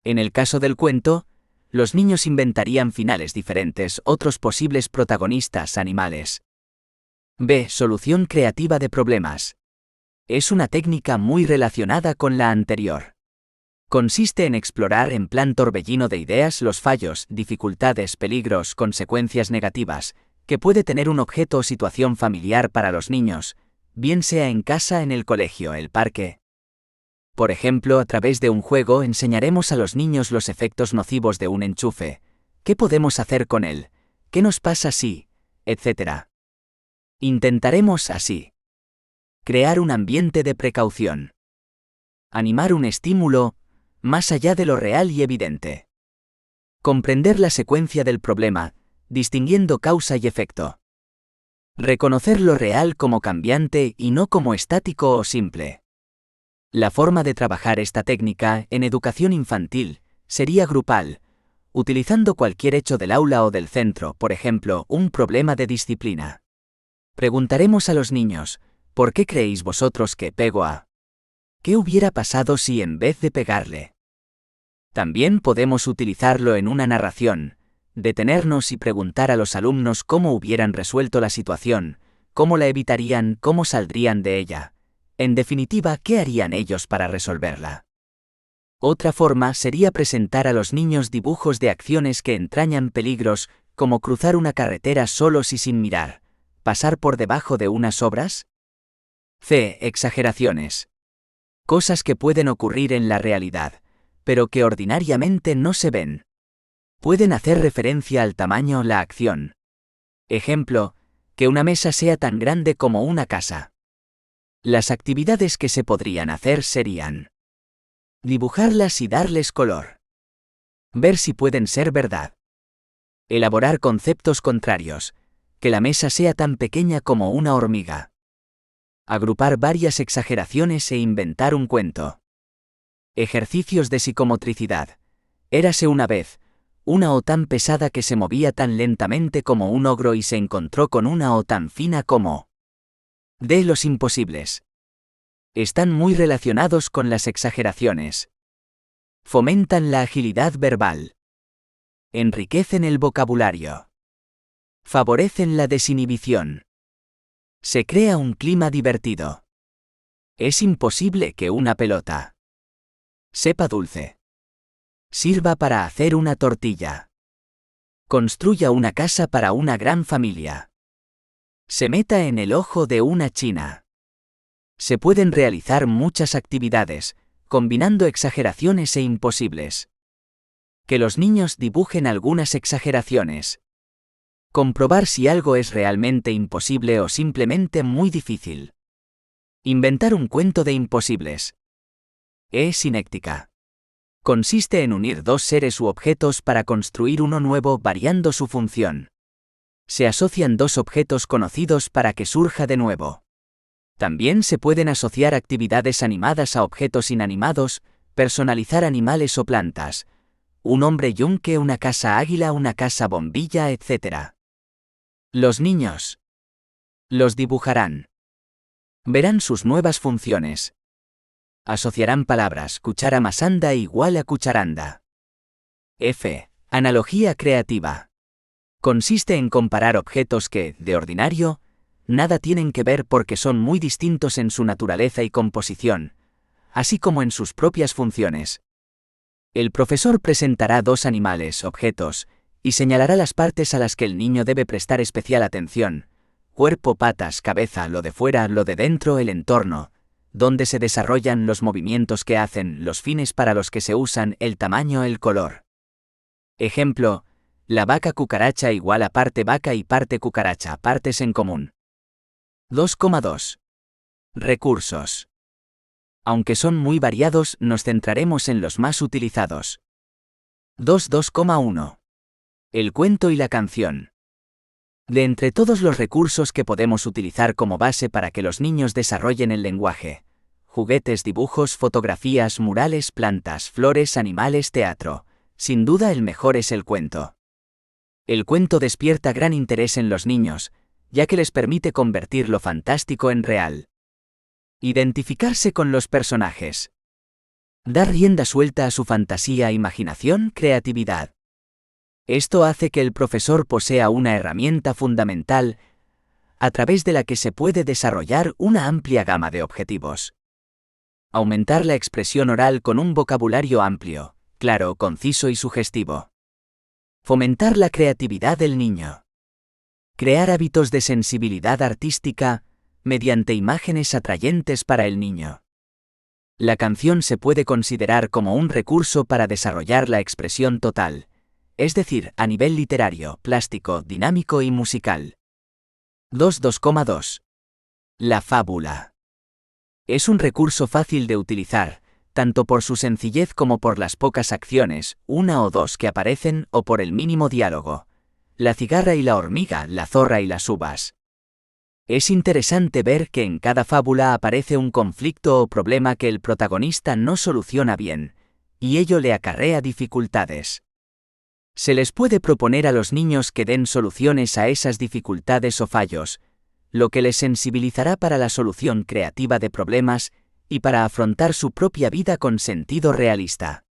En el caso del cuento, los niños inventarían finales diferentes, otros posibles protagonistas, animales. B. Solución creativa de problemas. Es una técnica muy relacionada con la anterior. Consiste en explorar en plan torbellino de ideas los fallos, dificultades, peligros, consecuencias negativas, que puede tener un objeto o situación familiar para los niños, bien sea en casa, en el colegio, el parque. Por ejemplo, a través de un juego enseñaremos a los niños los efectos nocivos de un enchufe, qué podemos hacer con él, qué nos pasa si, etc. Intentaremos así crear un ambiente de precaución. Animar un estímulo, más allá de lo real y evidente. Comprender la secuencia del problema, distinguiendo causa y efecto. Reconocer lo real como cambiante y no como estático o simple. La forma de trabajar esta técnica en educación infantil sería grupal, utilizando cualquier hecho del aula o del centro, por ejemplo, un problema de disciplina. Preguntaremos a los niños, ¿por qué creéis vosotros que pego a? ¿Qué hubiera pasado si en vez de pegarle? También podemos utilizarlo en una narración, detenernos y preguntar a los alumnos cómo hubieran resuelto la situación, cómo la evitarían, cómo saldrían de ella. En definitiva, ¿qué harían ellos para resolverla? Otra forma sería presentar a los niños dibujos de acciones que entrañan peligros, como cruzar una carretera solos y sin mirar, pasar por debajo de unas obras. C. Exageraciones. Cosas que pueden ocurrir en la realidad, pero que ordinariamente no se ven. Pueden hacer referencia al tamaño o la acción. Ejemplo, que una mesa sea tan grande como una casa. Las actividades que se podrían hacer serían dibujarlas y darles color. Ver si pueden ser verdad. Elaborar conceptos contrarios, que la mesa sea tan pequeña como una hormiga. Agrupar varias exageraciones e inventar un cuento. Ejercicios de psicomotricidad. Érase una vez, una O tan pesada que se movía tan lentamente como un ogro y se encontró con una O tan fina como D. Los imposibles. Están muy relacionados con las exageraciones. Fomentan la agilidad verbal. Enriquecen el vocabulario. Favorecen la desinhibición. Se crea un clima divertido. Es imposible que una pelota sepa dulce. Sirva para hacer una tortilla. Construya una casa para una gran familia. Se meta en el ojo de una china. Se pueden realizar muchas actividades, combinando exageraciones e imposibles. Que los niños dibujen algunas exageraciones. Comprobar si algo es realmente imposible o simplemente muy difícil. Inventar un cuento de imposibles. Sinéctica. Consiste en unir dos seres u objetos para construir uno nuevo variando su función. Se asocian dos objetos conocidos para que surja de nuevo. También se pueden asociar actividades animadas a objetos inanimados, personalizar animales o plantas. Un hombre yunque, una casa águila, una casa bombilla, etc. Los niños los dibujarán. Verán sus nuevas funciones. Asociarán palabras cuchara masanda igual a cucharanda. F. Analogía creativa. Consiste en comparar objetos que, de ordinario, nada tienen que ver porque son muy distintos en su naturaleza y composición, así como en sus propias funciones. El profesor presentará dos animales, objetos, y señalará las partes a las que el niño debe prestar especial atención: cuerpo, patas, cabeza, lo de fuera, lo de dentro, el entorno, donde se desarrollan los movimientos que hacen, los fines para los que se usan, el tamaño, el color. Ejemplo, la vaca cucaracha igual a parte vaca y parte cucaracha, partes en común. 2,2. Recursos. Aunque son muy variados, nos centraremos en los más utilizados. 2.2,1. El cuento y la canción. De entre todos los recursos que podemos utilizar como base para que los niños desarrollen el lenguaje: juguetes, dibujos, fotografías, murales, plantas, flores, animales, teatro, sin duda el mejor es el cuento. El cuento despierta gran interés en los niños, ya que les permite convertir lo fantástico en real. Identificarse con los personajes. Dar rienda suelta a su fantasía, imaginación, creatividad. Esto hace que el profesor posea una herramienta fundamental, a través de la que se puede desarrollar una amplia gama de objetivos. Aumentar la expresión oral con un vocabulario amplio, claro, conciso y sugestivo. Fomentar la creatividad del niño. Crear hábitos de sensibilidad artística, mediante imágenes atrayentes para el niño. La canción se puede considerar como un recurso para desarrollar la expresión total, es decir, a nivel literario, plástico, dinámico y musical. 2.2. La fábula. Es un recurso fácil de utilizar, tanto por su sencillez como por las pocas acciones, una o dos que aparecen, o por el mínimo diálogo. La cigarra y la hormiga, la zorra y las uvas. Es interesante ver que en cada fábula aparece un conflicto o problema que el protagonista no soluciona bien, y ello le acarrea dificultades. Se les puede proponer a los niños que den soluciones a esas dificultades o fallos, lo que les sensibilizará para la solución creativa de problemas y para afrontar su propia vida con sentido realista.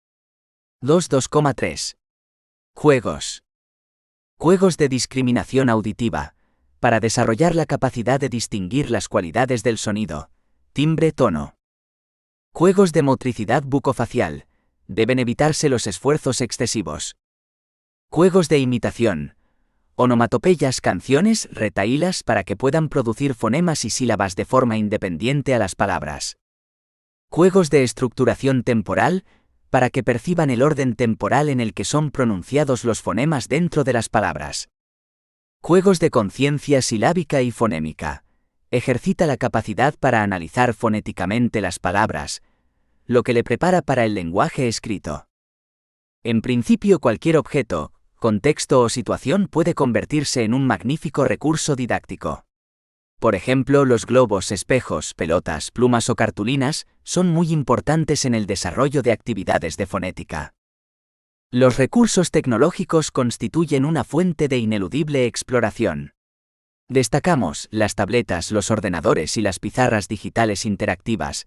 2.3. Juegos. Juegos de discriminación auditiva, para desarrollar la capacidad de distinguir las cualidades del sonido, timbre, tono. Juegos de motricidad bucofacial, deben evitarse los esfuerzos excesivos. Juegos de imitación, onomatopeyas, canciones, retahílas para que puedan producir fonemas y sílabas de forma independiente a las palabras. Juegos de estructuración temporal, para que perciban el orden temporal en el que son pronunciados los fonemas dentro de las palabras. Juegos de conciencia silábica y fonémica. Ejercita la capacidad para analizar fonéticamente las palabras, lo que le prepara para el lenguaje escrito. En principio, cualquier objeto, contexto o situación puede convertirse en un magnífico recurso didáctico. Por ejemplo, los globos, espejos, pelotas, plumas o cartulinas son muy importantes en el desarrollo de actividades de fonética. Los recursos tecnológicos constituyen una fuente de ineludible exploración. Destacamos las tabletas, los ordenadores y las pizarras digitales interactivas.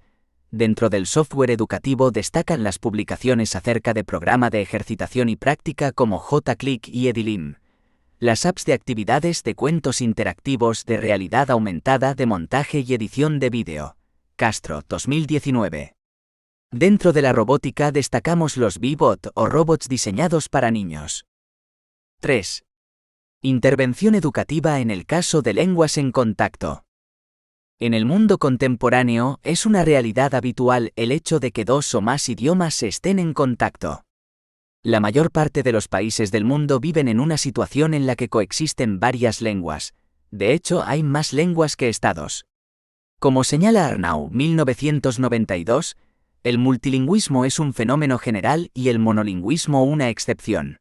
Dentro del software educativo destacan las publicaciones acerca de programa de ejercitación y práctica como JClick y Edilim. Las apps de actividades de cuentos interactivos de realidad aumentada de montaje y edición de vídeo. Castro, 2019. Dentro de la robótica destacamos los B-Bot o robots diseñados para niños. 3. Intervención educativa en el caso de lenguas en contacto. En el mundo contemporáneo es una realidad habitual el hecho de que dos o más idiomas estén en contacto. La mayor parte de los países del mundo viven en una situación en la que coexisten varias lenguas. De hecho, hay más lenguas que estados. Como señala Arnau, 1992, el multilingüismo es un fenómeno general y el monolingüismo una excepción.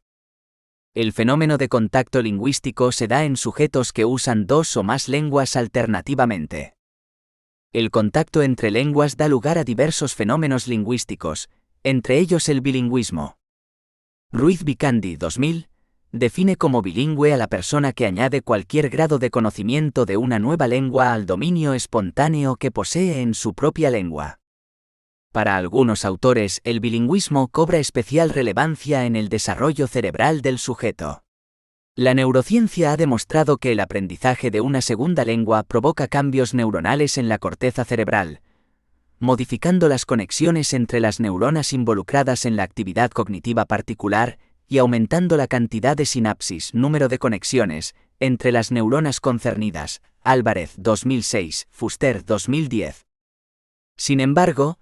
El fenómeno de contacto lingüístico se da en sujetos que usan dos o más lenguas alternativamente. El contacto entre lenguas da lugar a diversos fenómenos lingüísticos, entre ellos el bilingüismo. Ruiz Vicandi, 2000, define como bilingüe a la persona que añade cualquier grado de conocimiento de una nueva lengua al dominio espontáneo que posee en su propia lengua. Para algunos autores, el bilingüismo cobra especial relevancia en el desarrollo cerebral del sujeto. La neurociencia ha demostrado que el aprendizaje de una segunda lengua provoca cambios neuronales en la corteza cerebral, modificando las conexiones entre las neuronas involucradas en la actividad cognitiva particular y aumentando la cantidad de sinapsis, número de conexiones, entre las neuronas concernidas. Álvarez, 2006, Fuster, 2010. Sin embargo,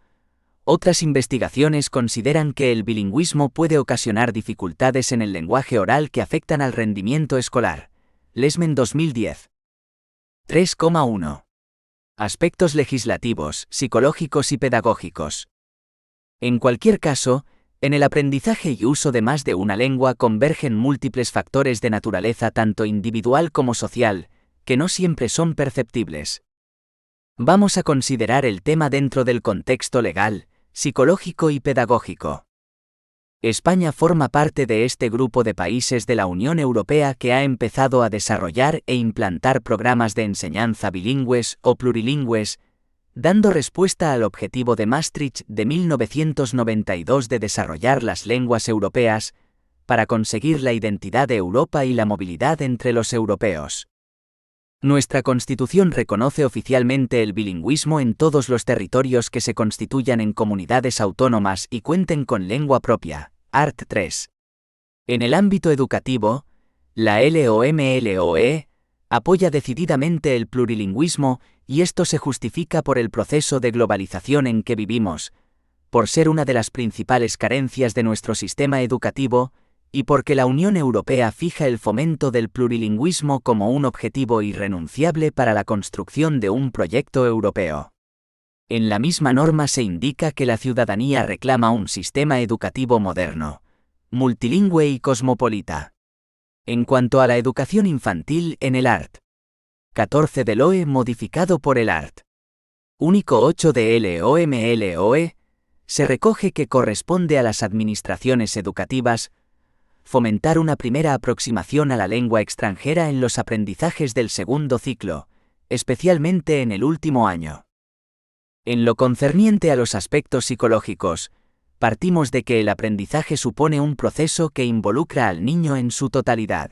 otras investigaciones consideran que el bilingüismo puede ocasionar dificultades en el lenguaje oral que afectan al rendimiento escolar. Lesmen, 2010. 3,1. Aspectos legislativos, psicológicos y pedagógicos. En cualquier caso, en el aprendizaje y uso de más de una lengua convergen múltiples factores de naturaleza tanto individual como social, que no siempre son perceptibles. Vamos a considerar el tema dentro del contexto legal, psicológico y pedagógico. España forma parte de este grupo de países de la Unión Europea que ha empezado a desarrollar e implantar programas de enseñanza bilingües o plurilingües, dando respuesta al objetivo de Maastricht de 1992 de desarrollar las lenguas europeas, para conseguir la identidad de Europa y la movilidad entre los europeos. Nuestra Constitución reconoce oficialmente el bilingüismo en todos los territorios que se constituyan en comunidades autónomas y cuenten con lengua propia. Art. 3. En el ámbito educativo, la LOMLOE apoya decididamente el plurilingüismo y esto se justifica por el proceso de globalización en que vivimos, por ser una de las principales carencias de nuestro sistema educativo, y porque la Unión Europea fija el fomento del plurilingüismo como un objetivo irrenunciable para la construcción de un proyecto europeo. En la misma norma se indica que la ciudadanía reclama un sistema educativo moderno, multilingüe y cosmopolita. En cuanto a la educación infantil en el art. 14 del OE modificado por el art. Único 8 de LOMLOE, se recoge que corresponde a las administraciones educativas fomentar una primera aproximación a la lengua extranjera en los aprendizajes del segundo ciclo, especialmente en el último año. En lo concerniente a los aspectos psicológicos, partimos de que el aprendizaje supone un proceso que involucra al niño en su totalidad.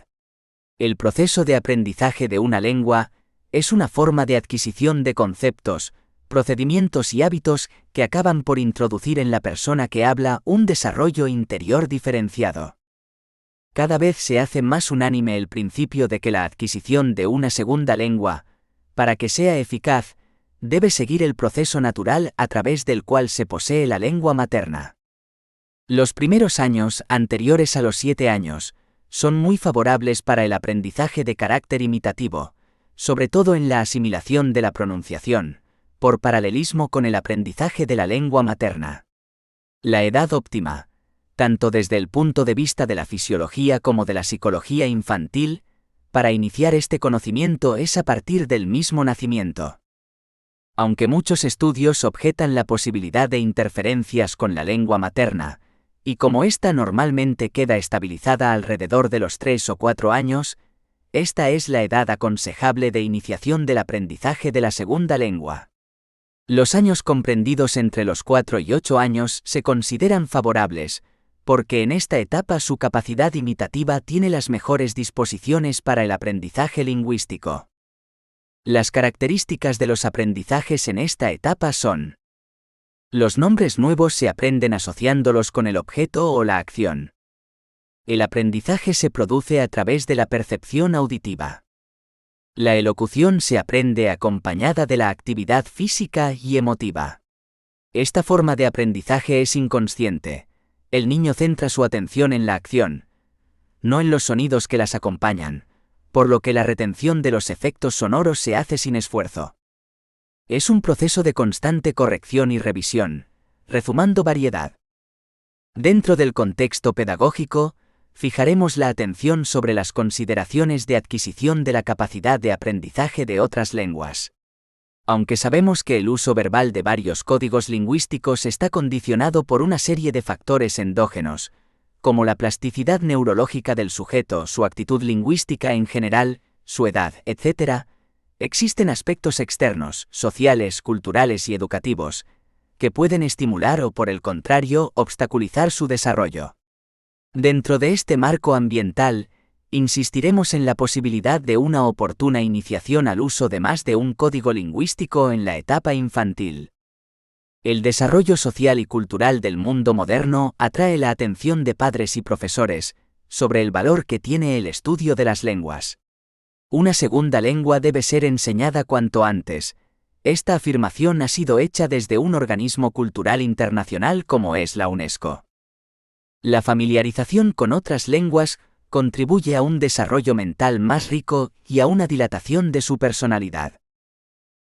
El proceso de aprendizaje de una lengua es una forma de adquisición de conceptos, procedimientos y hábitos que acaban por introducir en la persona que habla un desarrollo interior diferenciado. Cada vez se hace más unánime el principio de que la adquisición de una segunda lengua, para que sea eficaz, debe seguir el proceso natural a través del cual se posee la lengua materna. Los primeros años, anteriores a los 7 años, son muy favorables para el aprendizaje de carácter imitativo, sobre todo en la asimilación de la pronunciación, por paralelismo con el aprendizaje de la lengua materna. La edad óptima, tanto desde el punto de vista de la fisiología como de la psicología infantil, para iniciar este conocimiento es a partir del mismo nacimiento. Aunque muchos estudios objetan la posibilidad de interferencias con la lengua materna, y como ésta normalmente queda estabilizada alrededor de los 3 o 4 años, esta es la edad aconsejable de iniciación del aprendizaje de la segunda lengua. Los años comprendidos entre los 4 y 8 años se consideran favorables, porque en esta etapa su capacidad imitativa tiene las mejores disposiciones para el aprendizaje lingüístico. Las características de los aprendizajes en esta etapa son: los nombres nuevos se aprenden asociándolos con el objeto o la acción. El aprendizaje se produce a través de la percepción auditiva. La elocución se aprende acompañada de la actividad física y emotiva. Esta forma de aprendizaje es inconsciente. El niño centra su atención en la acción, no en los sonidos que las acompañan, por lo que la retención de los efectos sonoros se hace sin esfuerzo. Es un proceso de constante corrección y revisión, rezumando variedad. Dentro del contexto pedagógico, fijaremos la atención sobre las consideraciones de adquisición de la capacidad de aprendizaje de otras lenguas. Aunque sabemos que el uso verbal de varios códigos lingüísticos está condicionado por una serie de factores endógenos, como la plasticidad neurológica del sujeto, su actitud lingüística en general, su edad, etc., existen aspectos externos, sociales, culturales y educativos, que pueden estimular o, por el contrario, obstaculizar su desarrollo. Dentro de este marco ambiental, insistiremos en la posibilidad de una oportuna iniciación al uso de más de un código lingüístico en la etapa infantil. El desarrollo social y cultural del mundo moderno atrae la atención de padres y profesores sobre el valor que tiene el estudio de las lenguas. Una segunda lengua debe ser enseñada cuanto antes. Esta afirmación ha sido hecha desde un organismo cultural internacional como es la UNESCO. La familiarización con otras lenguas contribuye a un desarrollo mental más rico y a una dilatación de su personalidad.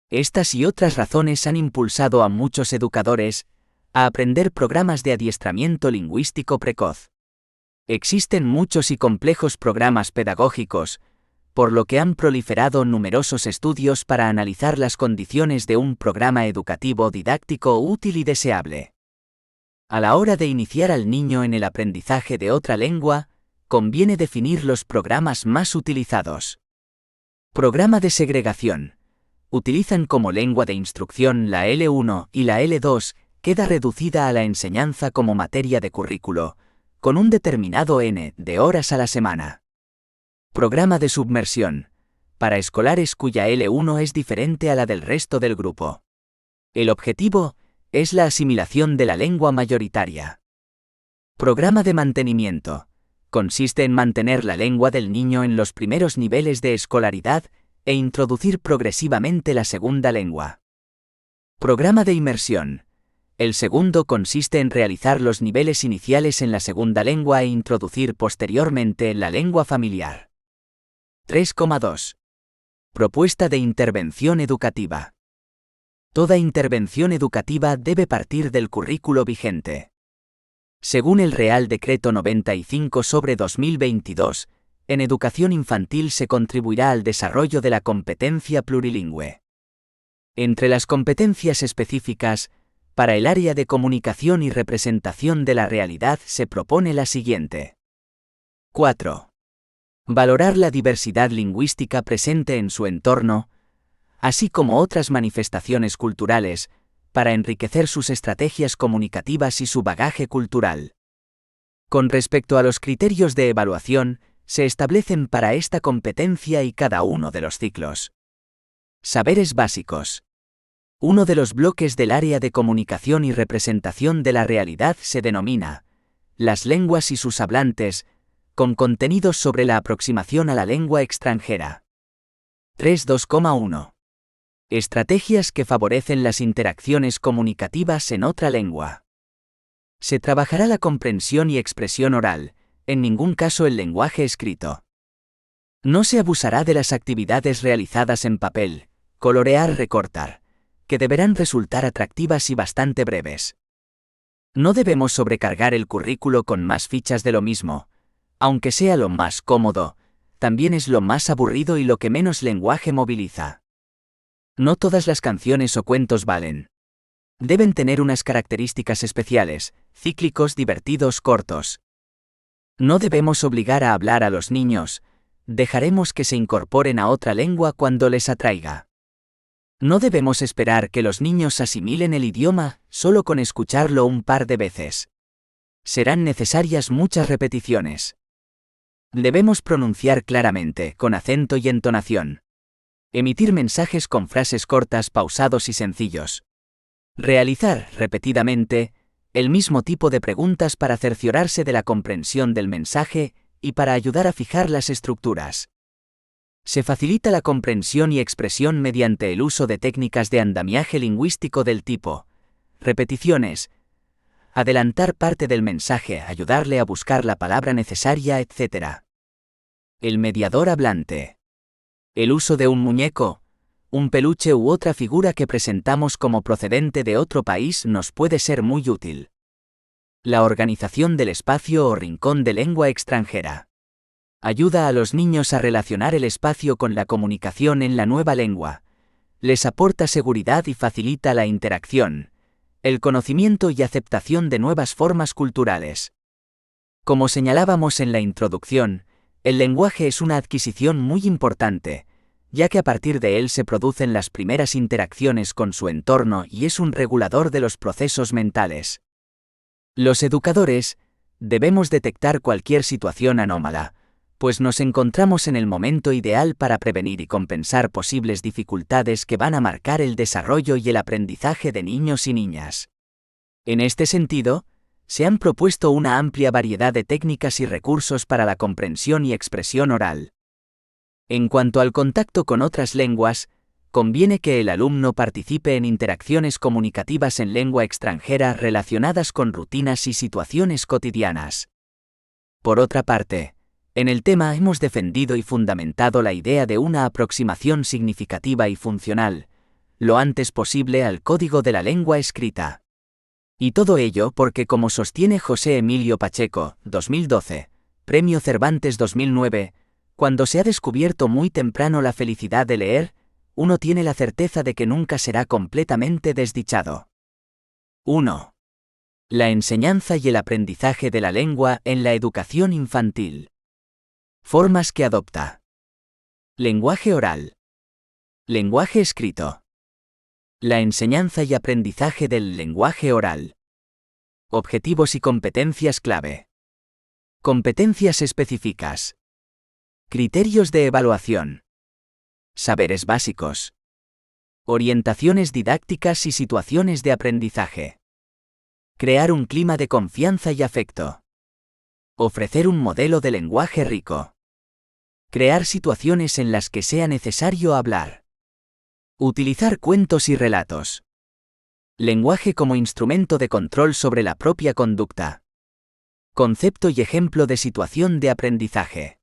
Estas y otras razones han impulsado a muchos educadores a aprender programas de adiestramiento lingüístico precoz. Existen muchos y complejos programas pedagógicos, por lo que han proliferado numerosos estudios para analizar las condiciones de un programa educativo didáctico útil y deseable. A la hora de iniciar al niño en el aprendizaje de otra lengua, conviene definir los programas más utilizados. Programa de segregación. Utilizan como lengua de instrucción la L1 y la L2, queda reducida a la enseñanza como materia de currículo, con un determinado N de horas a la semana. Programa de submersión. Para escolares cuya L1 es diferente a la del resto del grupo. El objetivo es la asimilación de la lengua mayoritaria. Programa de mantenimiento. Consiste en mantener la lengua del niño en los primeros niveles de escolaridad e introducir progresivamente la segunda lengua. Programa de inmersión. El segundo consiste en realizar los niveles iniciales en la segunda lengua e introducir posteriormente la lengua familiar. 3,2. Propuesta de intervención educativa. Toda intervención educativa debe partir del currículo vigente. Según el Real Decreto 95/2022, en educación infantil se contribuirá al desarrollo de la competencia plurilingüe. Entre las competencias específicas, para el área de comunicación y representación de la realidad se propone la siguiente. 4. Valorar la diversidad lingüística presente en su entorno, así como otras manifestaciones culturales, para enriquecer sus estrategias comunicativas y su bagaje cultural. Con respecto a los criterios de evaluación, se establecen para esta competencia y cada uno de los ciclos. Saberes básicos. Uno de los bloques del área de comunicación y representación de la realidad se denomina las lenguas y sus hablantes, con contenidos sobre la aproximación a la lengua extranjera. 3.2,1. Estrategias que favorecen las interacciones comunicativas en otra lengua. Se trabajará la comprensión y expresión oral, en ningún caso el lenguaje escrito. No se abusará de las actividades realizadas en papel, colorear, recortar, que deberán resultar atractivas y bastante breves. No debemos sobrecargar el currículo con más fichas de lo mismo, aunque sea lo más cómodo, también es lo más aburrido y lo que menos lenguaje moviliza. No todas las canciones o cuentos valen. Deben tener unas características especiales, cíclicos, divertidos, cortos. No debemos obligar a hablar a los niños, dejaremos que se incorporen a otra lengua cuando les atraiga. No debemos esperar que los niños asimilen el idioma solo con escucharlo un par de veces. Serán necesarias muchas repeticiones. Debemos pronunciar claramente, con acento y entonación. Emitir mensajes con frases cortas, pausados y sencillos. Realizar, repetidamente, el mismo tipo de preguntas para cerciorarse de la comprensión del mensaje y para ayudar a fijar las estructuras. Se facilita la comprensión y expresión mediante el uso de técnicas de andamiaje lingüístico del tipo repeticiones, adelantar parte del mensaje, ayudarle a buscar la palabra necesaria, etc. El mediador hablante. El uso de un muñeco, un peluche u otra figura que presentamos como procedente de otro país nos puede ser muy útil. La organización del espacio o rincón de lengua extranjera. Ayuda a los niños a relacionar el espacio con la comunicación en la nueva lengua. Les aporta seguridad y facilita la interacción, el conocimiento y aceptación de nuevas formas culturales. Como señalábamos en la introducción, el lenguaje es una adquisición muy importante, ya que a partir de él se producen las primeras interacciones con su entorno y es un regulador de los procesos mentales. Los educadores debemos detectar cualquier situación anómala, pues nos encontramos en el momento ideal para prevenir y compensar posibles dificultades que van a marcar el desarrollo y el aprendizaje de niños y niñas. En este sentido, se han propuesto una amplia variedad de técnicas y recursos para la comprensión y expresión oral. En cuanto al contacto con otras lenguas, conviene que el alumno participe en interacciones comunicativas en lengua extranjera relacionadas con rutinas y situaciones cotidianas. Por otra parte, en el tema hemos defendido y fundamentado la idea de una aproximación significativa y funcional, lo antes posible al código de la lengua escrita. Y todo ello porque, como sostiene José Emilio Pacheco, 2012, Premio Cervantes 2009, cuando se ha descubierto muy temprano la felicidad de leer, uno tiene la certeza de que nunca será completamente desdichado. 1. La enseñanza y el aprendizaje de la lengua en la educación infantil. Formas que adopta. Lenguaje oral. Lenguaje escrito. La enseñanza y aprendizaje del lenguaje oral. Objetivos y competencias clave. Competencias específicas. Criterios de evaluación. Saberes básicos. Orientaciones didácticas y situaciones de aprendizaje. Crear un clima de confianza y afecto. Ofrecer un modelo de lenguaje rico. Crear situaciones en las que sea necesario hablar. Utilizar cuentos y relatos. Lenguaje como instrumento de control sobre la propia conducta. Concepto y ejemplo de situación de aprendizaje.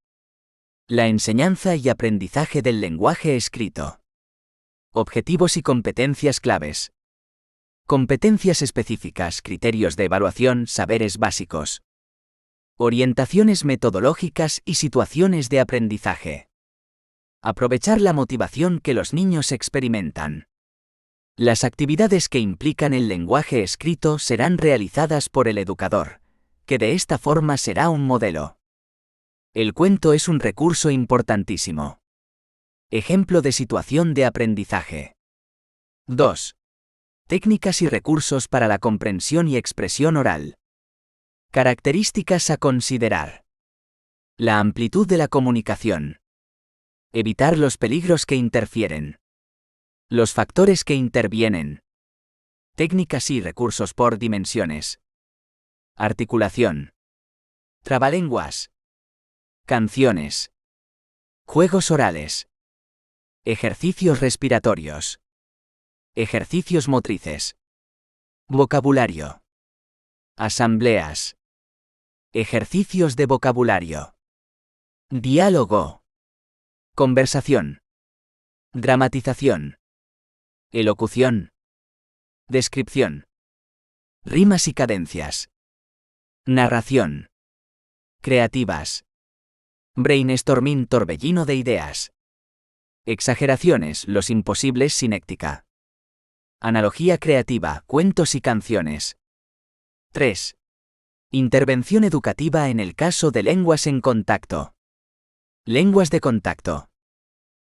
La enseñanza y aprendizaje del lenguaje escrito. Objetivos y competencias claves. Competencias específicas, criterios de evaluación, saberes básicos. Orientaciones metodológicas y situaciones de aprendizaje. Aprovechar la motivación que los niños experimentan. Las actividades que implican el lenguaje escrito serán realizadas por el educador, que de esta forma será un modelo. El cuento es un recurso importantísimo. Ejemplo de situación de aprendizaje. 2. Técnicas y recursos para la comprensión y expresión oral. Características a considerar. La amplitud de la comunicación. Evitar los peligros que interfieren. Los factores que intervienen. Técnicas y recursos por dimensiones. Articulación. Trabalenguas. Canciones. Juegos orales. Ejercicios respiratorios. Ejercicios motrices. Vocabulario. Asambleas. Ejercicios de vocabulario. Diálogo. Conversación. Dramatización. Elocución. Descripción. Rimas y cadencias. Narración. Creativas. Brainstorming, torbellino de ideas. Exageraciones, los imposibles, sinéctica. Analogía creativa, cuentos y canciones. 3. Intervención educativa en el caso de lenguas en contacto. Lenguas de contacto.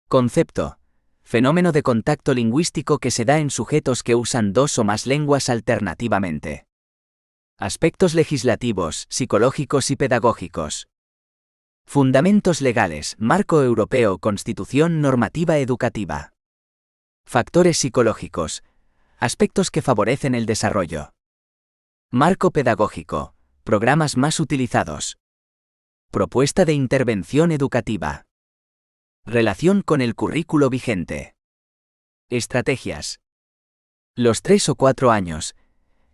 Concepto. Fenómeno de contacto lingüístico que se da en sujetos que usan dos o más lenguas alternativamente. Aspectos legislativos, psicológicos y pedagógicos. Fundamentos legales, marco europeo, constitución, normativa educativa. Factores psicológicos. Aspectos que favorecen el desarrollo. Marco pedagógico. Programas más utilizados. Propuesta de intervención educativa. Relación con el currículo vigente. Estrategias. Los 3 o 4 años.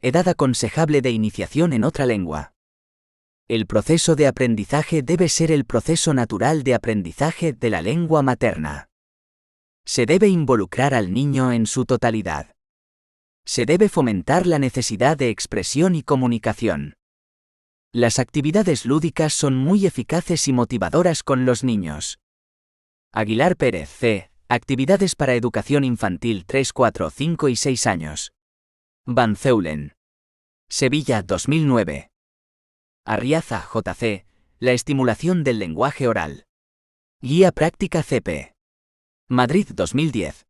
Edad aconsejable de iniciación en otra lengua. El proceso de aprendizaje debe ser el proceso natural de aprendizaje de la lengua materna. Se debe involucrar al niño en su totalidad. Se debe fomentar la necesidad de expresión y comunicación. Las actividades lúdicas son muy eficaces y motivadoras con los niños. Aguilar Pérez, C. Actividades para educación infantil 3, 4, 5 y 6 años. Van Zeulen. Sevilla, 2009. Arriaza, J.C. La estimulación del lenguaje oral. Guía práctica CP. Madrid, 2010.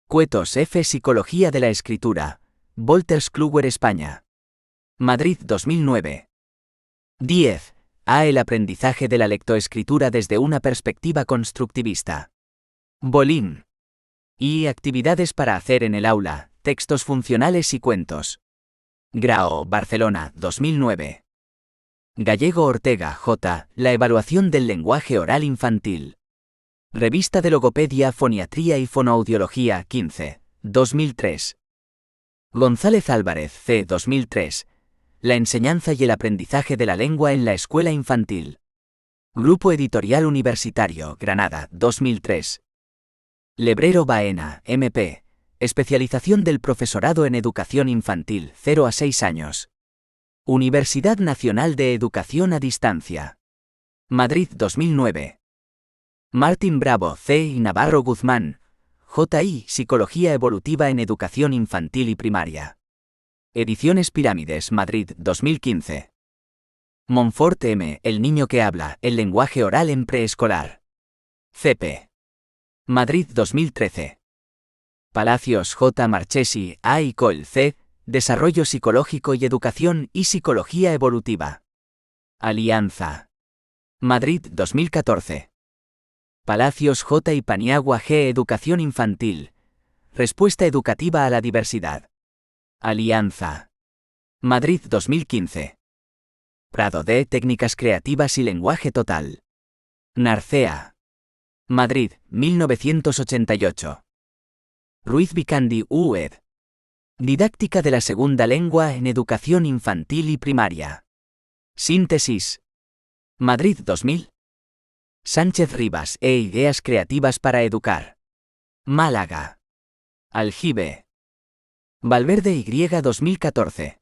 Cuetos, F. Psicología de la escritura. Wolters Kluwer, España. Madrid, 2009. 10. A. El aprendizaje de la lectoescritura desde una perspectiva constructivista. Bolín. Y. Actividades para hacer en el aula, textos funcionales y cuentos. Grao, Barcelona, 2009. Gallego Ortega, J. La evaluación del lenguaje oral infantil. Revista de Logopedia, Foniatría y Fonoaudiología, 15, 2003. González Álvarez, C. 2003. La enseñanza y el aprendizaje de la lengua en la escuela infantil. Grupo Editorial Universitario, Granada, 2003. Lebrero Baena, MP. Especialización del profesorado en educación infantil, 0 a 6 años. Universidad Nacional de Educación a Distancia. Madrid, 2009. Martín Bravo, C. y Navarro Guzmán, J.I. Psicología evolutiva en educación infantil y primaria. Ediciones Pirámides, Madrid, 2015. Monfort M. El niño que habla, el lenguaje oral en preescolar. CP. Madrid, 2013. Palacios J. Marchesi, A. y Col. C. Desarrollo psicológico y educación y psicología evolutiva. Alianza. Madrid, 2014. Palacios J. y Paniagua G. Educación infantil. Respuesta educativa a la diversidad. Alianza. Madrid, 2015. Prado D. Técnicas creativas y lenguaje total. Narcea. Madrid, 1988. Ruiz Vicandi, U. ed. Didáctica de la segunda lengua en educación infantil y primaria. Síntesis. Madrid 2000. Sánchez Rivas e ideas creativas para educar. Málaga. Aljibe. Valverde Y 2014.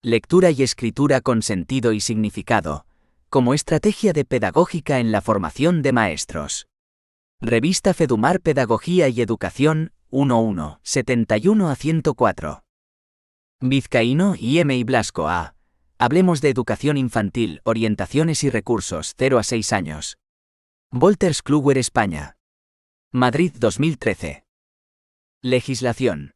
Lectura y escritura con sentido y significado, como estrategia de pedagógica en la formación de maestros. Revista Fedumar Pedagogía y Educación, 1-1, 71 a 104. Vizcaíno y M. y Blasco A. Hablemos de educación infantil, orientaciones y recursos, 0 a 6 años. Wolters Kluwer España. Madrid 2013. Legislación.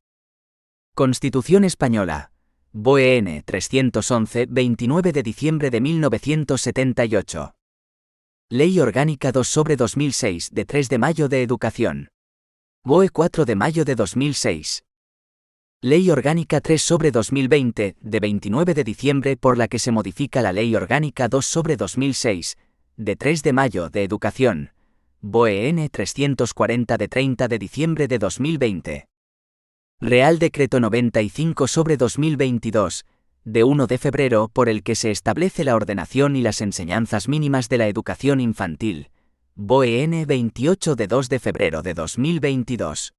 Constitución Española. BOE N 311, 29 de diciembre de 1978. Ley Orgánica 2/2006 de 3 de mayo de Educación. BOE 4 de mayo de 2006. Ley Orgánica 3/2020 de 29 de diciembre por la que se modifica la Ley Orgánica 2/2006 de 3 de mayo de Educación. BOE N 340 de 30 de diciembre de 2020. Real Decreto 95/2022, de 1 de febrero por el que se establece la ordenación y las enseñanzas mínimas de la educación infantil. BOE N 28 de 2 de febrero de 2022.